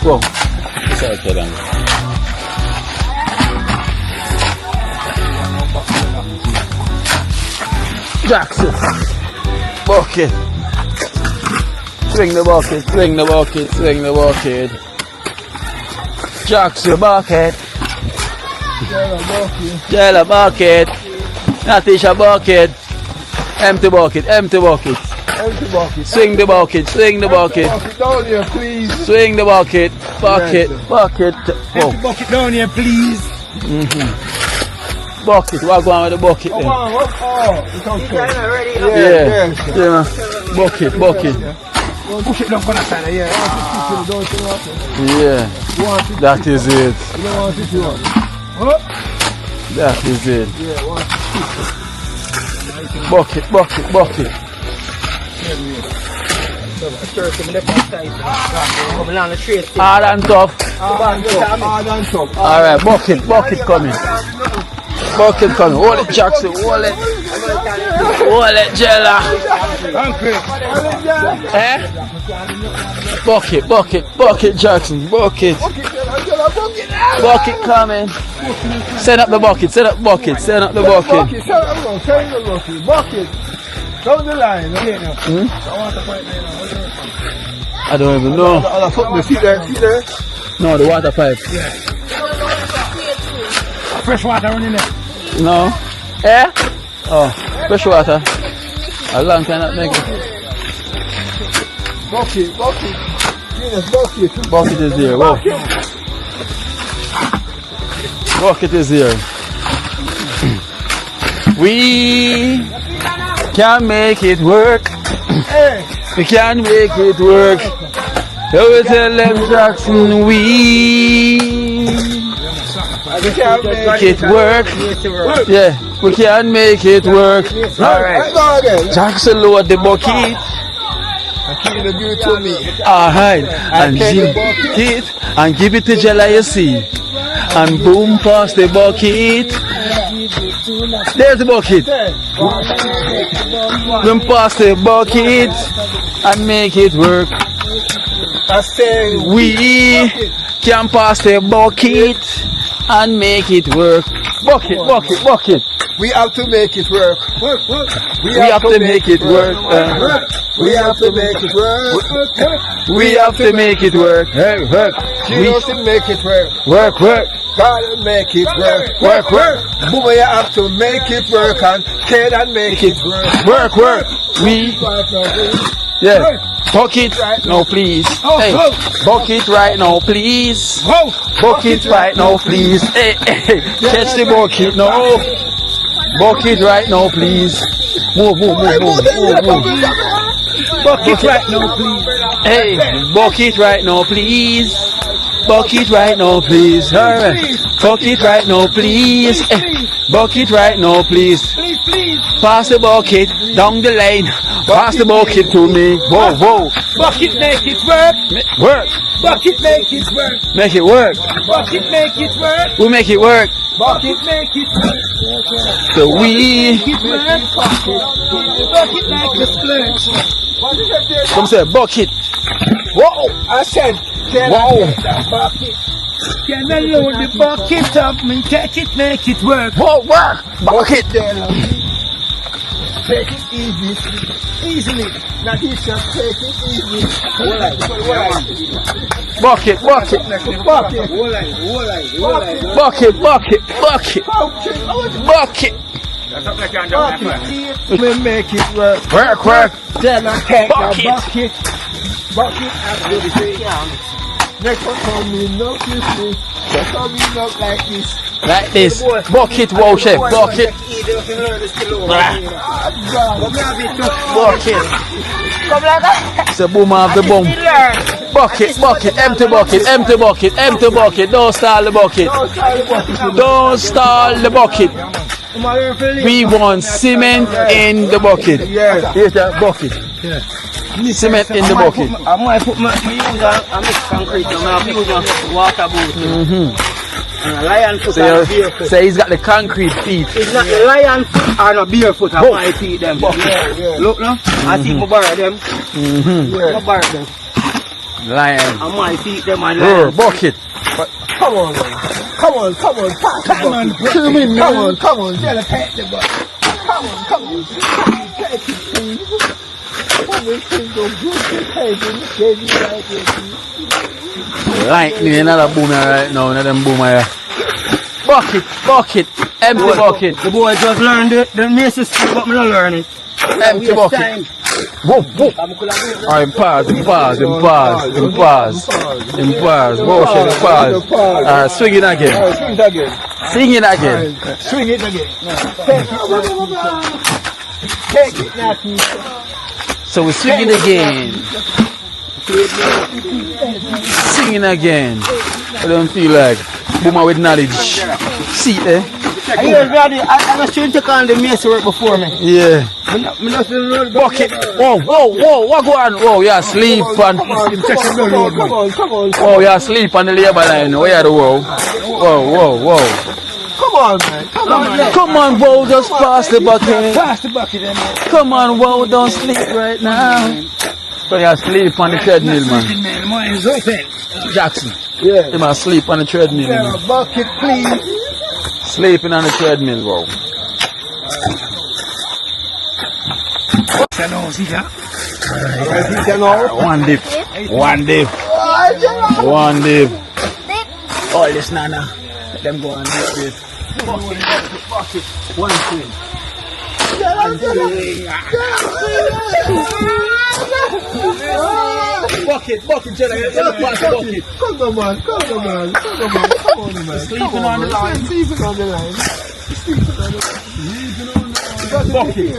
Whoa. Sorry, kid. Jackson. Bucket. Swing the bucket. Jackson, bucket. Jella, bucket. Natisha, bucket. Empty bucket. Swing the bucket. Down here, please. Swing the bucket. Bucket. Whoa. Bucket down here, please. Bucket. What going on with the bucket then? Yeah. Bucket. Push it down on the side, yeah. Yeah. That is it. That is it. Bucket. Hard and tough. Alright, bucket coming. Hold it, Jackson. Hold it, Jella. Bucket, Jackson. Bucket coming. Set up the bucket. Bucket. Down the line, I don't even know. See there. No, the water pipe. Fresh water running there. No. Oh, fresh water. A long time not make it. Bucket is here. Whoa. Bucket is here. We can make it work. We can make it work. So we tell them Jackson, we can make it work. Yeah, we can make it work. Alright. Jackson lowered the bucket. Alright. And give it to Jella, you see. And boom, pass the bucket. There's the bucket. Boom, pass the bucket and make it work. I say we can pass the bucket and make it work. Bucket, bucket, bucket. We have to make it work. We have to make it work. We have to make it work. We have to make it work. Hey, work. You have to make it work. Work, work. Gotta make it work. Work, work. Boomer, you have to make it work and kid and make it work. Work, work. We. Yeah. Bucket right now, please. Hey. Bucket right now, please. Bucket right now, please. Hey, hey. Catch the bucket now. Bucket right now, please. Move. Bucket right now, please. Hey, bucket right now, please. Bucket right now, please. Alright. Bucket right now, please. Hey. Bucket right now, please. Pass the bucket down the lane. Pass the bucket to me. Whoa. Bucket make it work. Work. Bucket make it work. Make it work. Bucket make it work. We make it work. Bucket make it work. So we. Bucket like the splurge. Come say bucket. Whoa! I said, can Wow. I get that bucket? Can I load the bucket up and take it, make it work? Whoa, work. Bucket. Take it easily. Not easy, just take it easy. Bucket. Bucket. Bucket. We make it work. Work. Then I take Bucket. the bucket after the thing. Next one coming up with me. Just coming up like this. Like this. Bucket, wow, chef. Bucket. Bucket. It's a boom of the boom. Bucket. Empty bucket. Don't stall the bucket. Don't stall the bucket. We want cement in the bucket. Here's that bucket. Cement in the bucket. I might put my use a mix concrete. I might use a water boot. And a lion foot and a bear foot. So he's got the concrete feet. It's not the lion foot or a bear foot. I might feed them. Look now. I see me borrow them. I borrow them. Lion. I might feed them and lion. Bucket. Come on. Come on. Come on. Tell take the bucket. Come on. Take it, please. Lightning, another boomer right now, another boomer. Bucket, empty bucket. The boy just learned it. The missus still but me not learn it. Empty bucket. Whoa. Alright, pause. Pause. Swing it again. Swing it again. Take it now, please. So we're swinging again. Singing again. I don't feel like boomer with knowledge. See there? I was trying to call the mace work before me. Yeah. Bucket. Whoa. What go on? Whoa, you're asleep. Come on. Oh, you're asleep on the labor line. Where are the whoa? Whoa. Come on, man. Come on, whoa, just pass the bucket. Pass the bucket, man. Come on, whoa, don't sleep right now. So you're asleep on the treadmill, man. The mind is open. Jackson. Yeah. You must sleep on the treadmill, man. Bucket, please. Sleeping on the treadmill, whoa. One dip. All this nana. Let them go and do this. Bucket. One thing. Bucket, Jenna. Bucket. Come on, man. Sleeping on the line. Bucket.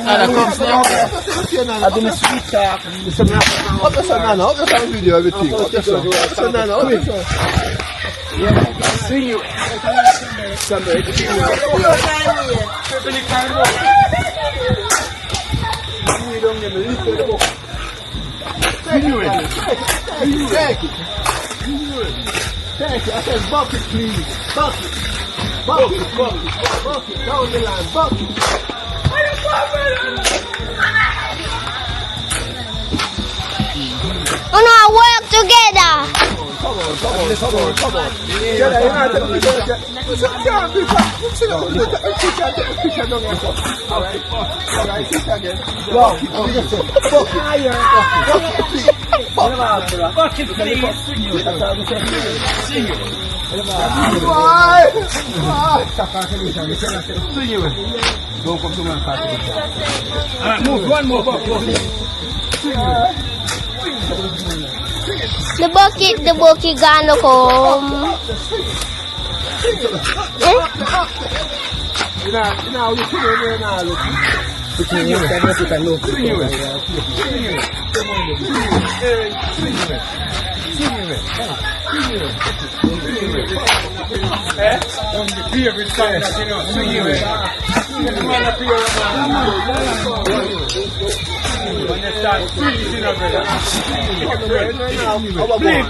Nana comes now. I do my sweet talk. Video everything. Swing you. Thank you. I said bucket, please. Bucket. Down the line. Bucket. We not work together. Move, one more. The bucket gonna come.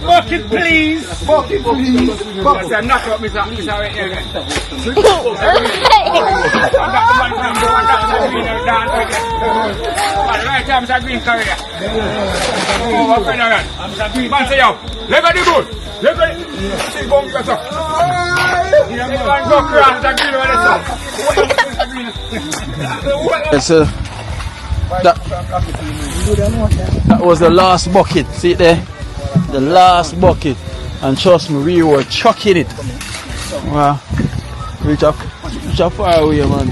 Bucket, please. I'm not up, Mr. Right time, Mr. Green career. Man, say yo, look at the good. Look at it. See, go get up. Go cross the green over the top. That was the last bucket, see it there? The last bucket. And trust me, we were chucking it. Wow. Reach up far away, man.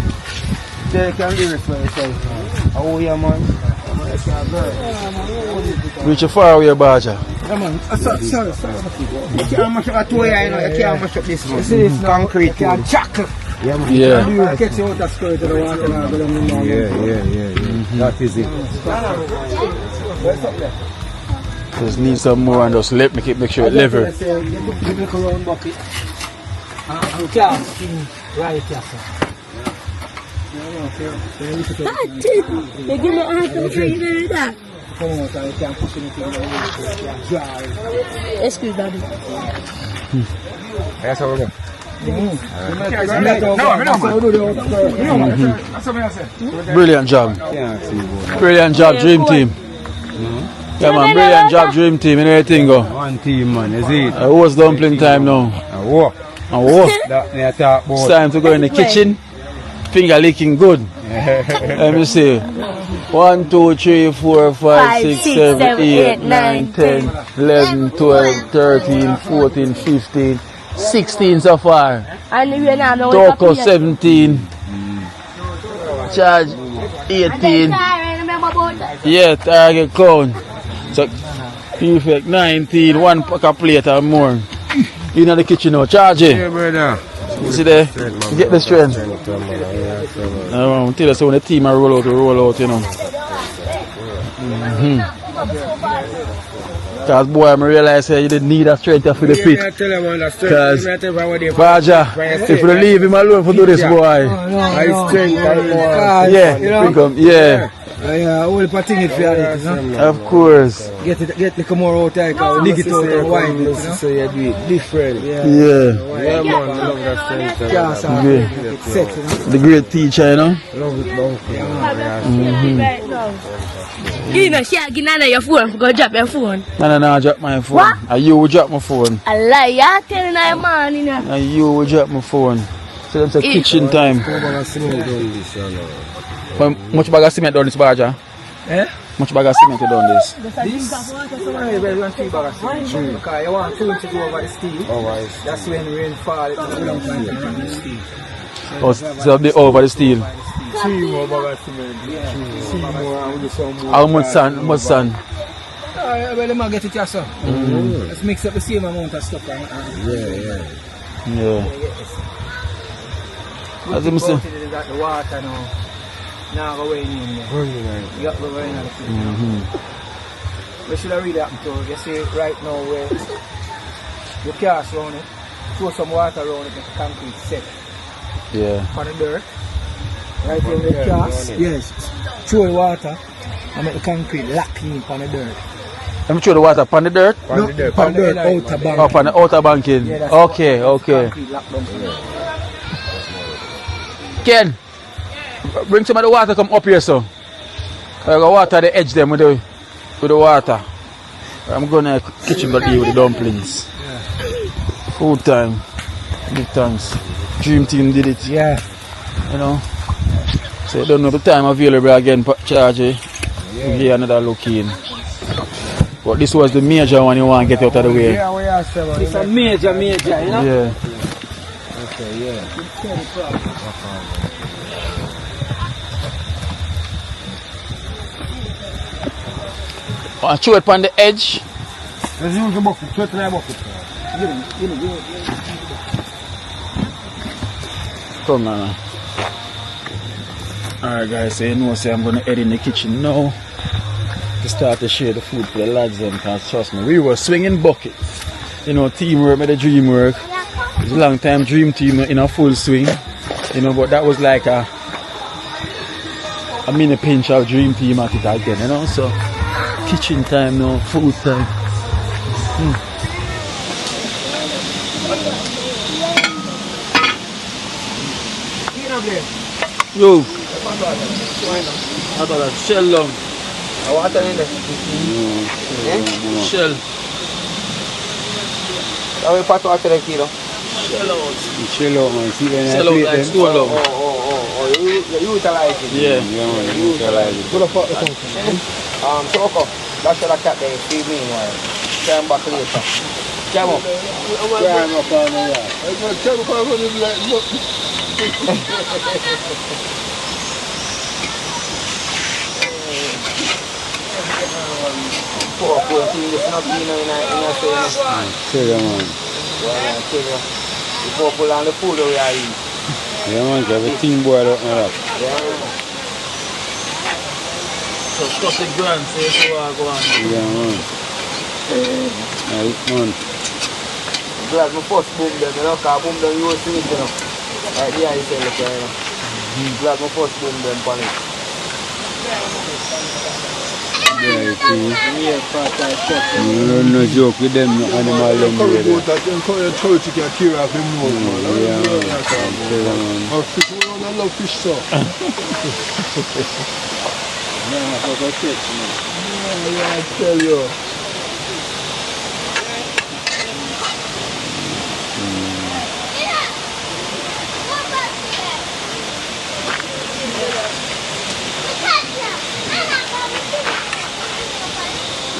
They can do it for yourself. Oh, yeah, man. Reach far away, Baja. Yeah, man. Sorry. You can't mash up a toy, you know. You can't mash up this one. You see this concrete. You can't chuckle. Yeah, man. Yeah. You catch out that skirt to the water now. Yeah. That is it. What's up there? Just need some more and just make sure it level. Give me a round bucket. And cast right here, sir. You give me a hand to drink that. Come on, sir. You can't push anything. Dry. Excuse daddy. That's how we're going. Brilliant job. Brilliant job, Dream Team. Yeah, man, brilliant job, Dream Team. And everything go. One team, man, is it? It was dumpling time now. It's time to go in the kitchen. Finger licking good. Let me see. 1, 2, 3, 4, 5, 6, 7, 8, 9, 10, 11, 12, 13, 14, 15, 16 so far. Toko 17. Charge 18. Yeah, target count. So perfect 19, one pack of plate or more. In the kitchen now, charge it. Yeah, brother. You see there? Get the strength. Tell us when the team are roll out, you know. Because boy, I realize you didn't need that strength for the pit. Because Baja, if you leave him alone for do this boy. Yeah. Yeah, all the thing it for it, you know? Of course. Get the more out there, dig it out and wind it, you know? So you do it different. Yeah. Yeah, man, I love that strength. The great teacher, you know? Love it, You know, she again on your phone. Go drop your phone. No, drop my phone. What? And you will drop my phone. I lie, you're telling her man, you know. And you will drop my phone. So that's a kitchen time. How much bag of cement done this, Baja? Much bag of cement you done this? This? We want 3 bags of cement. Because you want 2 to go over the steel. That's when the rain falls. It's a long time to run the steel. Oh, so they over the steel. 3 more bags of cement. 3 more and with some more. How much sand? Well, they might get it yourself. Let's mix up the same amount of stuff. Yeah. As you see. The water now. Now go away in there. You got to go away in there. We should have really happened to you see right now where you cast around it, throw some water around it, make the concrete set. Yeah. On the dirt. Right there with the cast. Yes. Throw the water and make the concrete lock in on the dirt. Let me throw the water upon the dirt? On the dirt, outer bank. Up on the outer banking. Yeah, okay. Ken, bring some of the water come up here, so. I got water at the edge them with the water. I'm going to kitchen but deal with the dumplings. Food time. Big thanks. Dream Team did it. Yeah. You know. So you don't know the time available again, Charge. Yeah. Give you another look in. But this was the major one you want to get out of the way. Yeah, we are seven. It's a major, you know? Yeah. Okay, yeah. Want to throw it on the edge? Let's use the bucket. Throw it in the bucket. Come now. Alright guys, so you know say I'm gonna head in the kitchen now to start to share the food for the lads them, because trust me, we were swinging buckets. You know, teamwork made the dream work. It's a long time dream team in a full swing. You know, but that was like a mini pinch of dream team at it again, you know. So kitchen time now, food time. Yo, I thought that shell long. I want to in there. Shell. How many pot water a kilo? Chill out, man. See when I Shell out play like them. stone long. You utilize it. Yeah. Yeah, man. You utilize it. Put a pot of Choco. That's what I cat there. Feed me while. Come back later. Come on. Climb up on the yard. Poor thing, it's not being in a face. Chill out, man. Yeah, chill out. Before pull on the food we are eating. Yeah, man. Everything boiled up now. So stuff the grand, say so go on. Yeah, man. Yeah, man. Glad my first boom them, you know, because boom them you will see it, you know. Right there you say, look here, you know. Glad my first boom them on it. Yeah, you see. No joke with them, no animal them there. You can carry off them more, man. Yeah, man. Or fish, we don't love fish, so. Yeah, I tell you.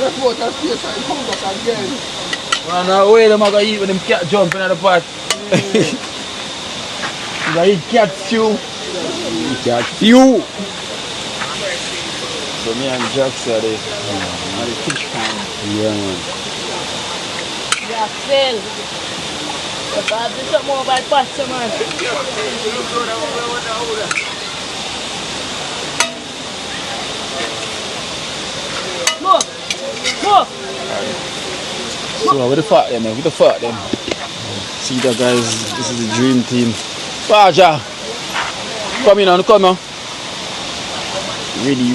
Let's go to the place and come back again. Man, no way them are going to eat when them cat jumping out of the pot. They going to eat cat stew. Cat stew. So me and Jax are the fish pan. Yeah, man. Jackson. If I have to something more about pasta, man. Look! Look! So with the fat them, with the fat them. See that guys, this is the dream team. Baja! Come in on, come on. Really.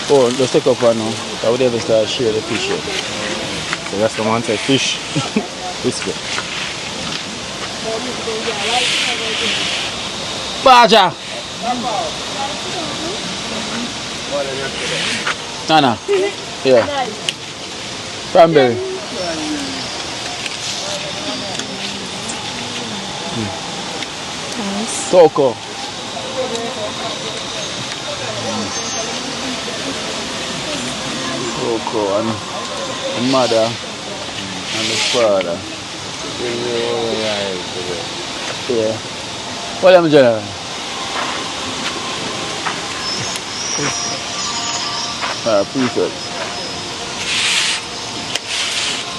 Oh, let's take up one now. I would ever start share the fish here. So that's the one say fish. This way. Baja! Nana. Yeah. Cranberry. Coco. Coco and mother and the father. Yeah. What am I doing? Prefects.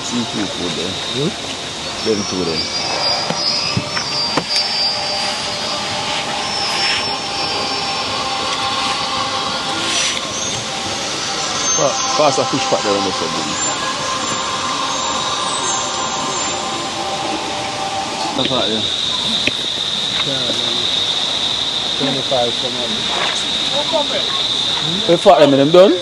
Seafood food there. Them two there. Pass a fish pot there on the side. What's that there? 25 some. We fought them and them done?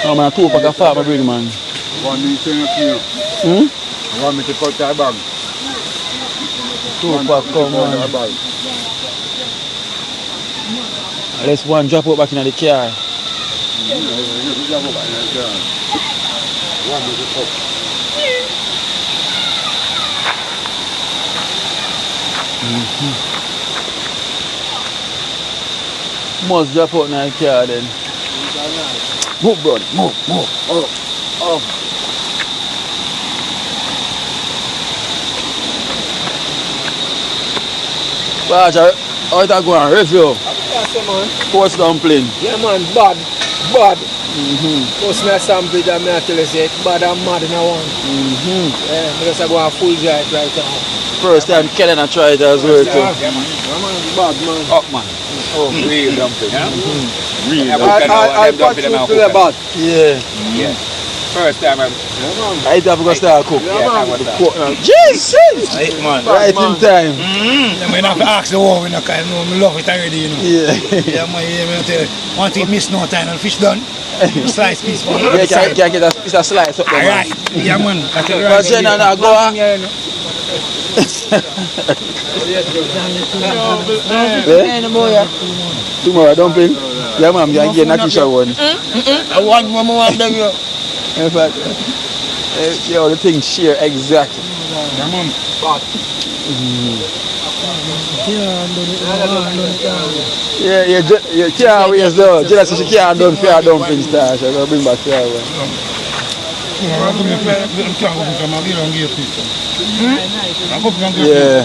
No man, 2 pack of farmer bring man. Want me to you? Want me to cut that bag? 2 pack come man. Let's one drop out back in the car. Must drop out in the car then. Move, brother, move. Oh. Roger, how is that going? Review. Yes, man. Course dumpling. Yeah, man, bad. Post me a sample and I tell you say bad and mad in a one. Yeah, because I go on full giant right now. First time Kellen I tried it as well too. Yeah, man. Bad, man. Up man. Oh, real dumpling. Real I got you to the bad. Yeah. First time I have to go start cook. Jesus! Right in time. Yeah, man, I have to ask the war, you know, because I know I love it already, you know. Yeah, man, I tell you, one thing miss no time, and fish done, slice piece for me. Yeah, can get a piece of slice up there. Alright, yeah, man. That's it, But then I go on. Tomorrow dumpling? Yeah, ma'am, you can get a t-shirt one. I want more of them, you. In fact, yeah, the thing share exactly. Yeah, man. Yeah, can't waste though. Jella says she can't done fair dumpling style, so I'm going to bring back fair one. Yeah.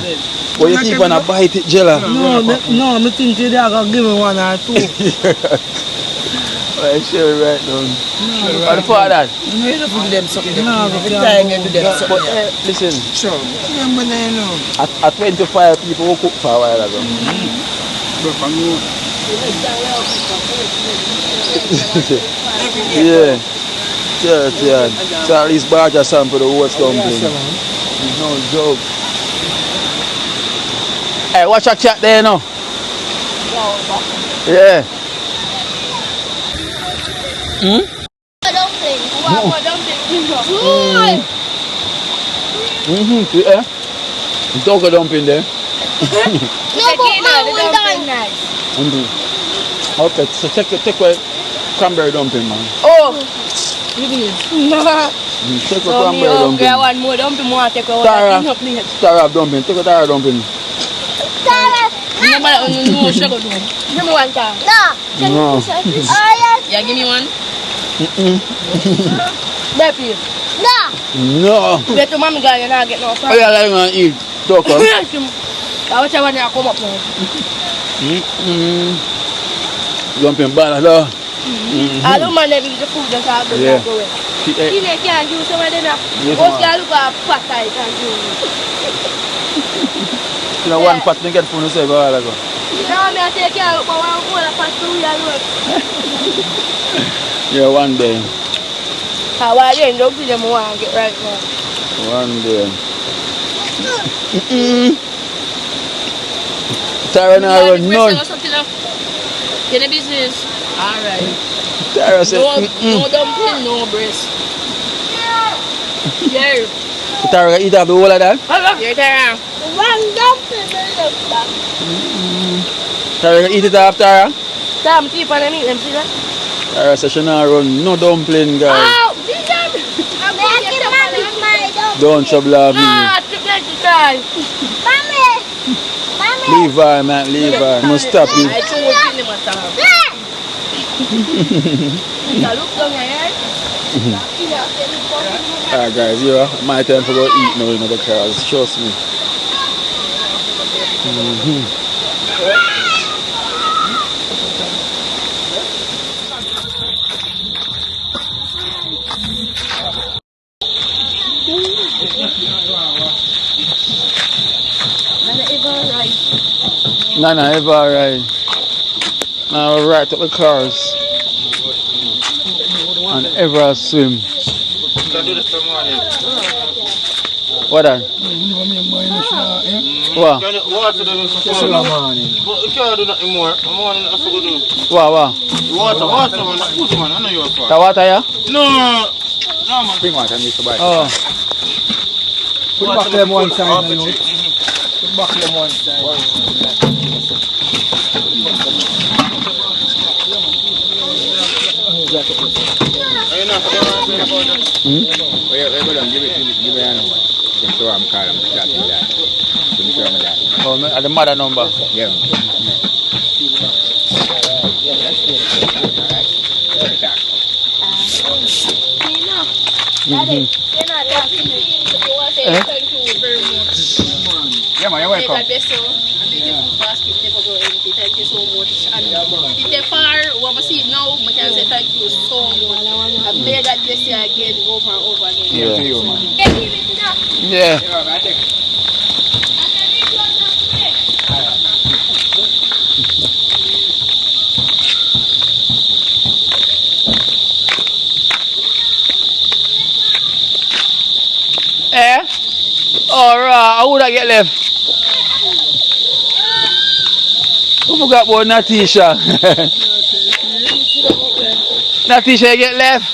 But you keep on a bite it, Jella. No, I think they are going to give me 1 or 2. Right, share it right down. What for that? You know, you put them something. No, time you do them something. But listen, sure. Remember now, you know. At 25 people who cook for a while ago. Yeah. So at least Barger sample the whole dumpling. It's no joke. Hey, watch a cat there now. Yeah. Dumpling. Yeah. Dog dumpling there. No, but man, done. Okay, so take away cranberry dumpling, man. Oh! Take Take so away cranberry dumpling. I want more dumpling, more take away Tara dumpling, take away Tara dumpling. No, sugar do. Give me one time. No. Oh, yes. Yeah, give me one. Baby. No. No. Better mommy guy, you're not getting no Oh, fries. yeah, like man eat. Talk on. I wish I want to come up now. Dumpling bad, though. I don't mind having the food just out the Yeah. go away. You can't do some of them. Most guys look at fat I can't do. You know, one pot they get food, you say, go all ago. No, I say I can't look for one whole pot to real work. Yeah, one day. How are they? Don't see them want to get right now. One day. Tara now run none. Get a business. Alright. Tara said, no dumpling, no breast. Yeah. Tara eat up the whole of that? Yeah, Tara. One dumpling. Tara eat it up, Tara? Sam, keep on and eat them, see that? Tara said she not run no dumpling, guys. Oh, see that? I'm Making my dumpling. Don't trouble her, me. Ah, trip like to try. Mommy. Leave her, man, leave her. Must stop it. I told you, must have. Look down here. Alright guys, you know, my time for go eat now, you know, because trust me. Nana ever right. Now right up the cars. And ever swim. What that? What? You can't do nothing more. What? Water, man. Good man, I know you're far. The water, yeah? No, man. Spring water, Mr. Bike. Oh. Put back them one side, you know. Put back them one side. Oh, the mother number? Yeah. Yeah, man, you're welcome. Thank you so much. And if they're far, what I see now, I can say thank you so much. And may God bless you again, over and over again. Yeah. Eh? Alright, how would I get left? Who forgot about Natisha? Natisha, you get left?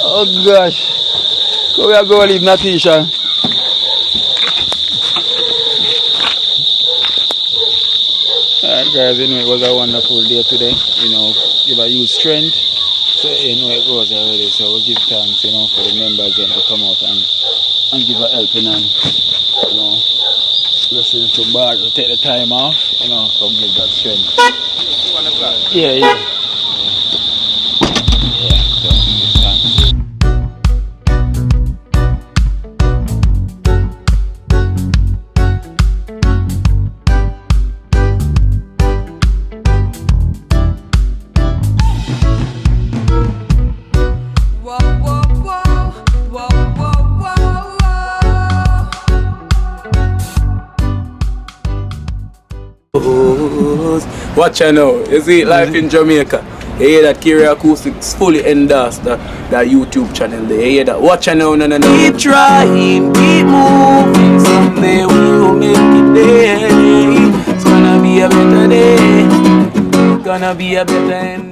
Oh gosh. So we are going to leave Natisha. Alright guys, anyway, it was a wonderful day today. You know, give a huge strength. So you know it goes already. So we give thanks, you know, for the members then to come out and give a helping hand. You know, blessings to Bart to take the time off, you know, come give that strength. Yeah, yeah. Yeah, so give thanks. Watch out now, you see life in Jamaica. You hear that Kerry Acoustics fully endorsed that YouTube channel there. You hear that? Watch out now, no. Keep trying, keep moving. Someday we will make it there. It's gonna be a better day. It's gonna be a better end.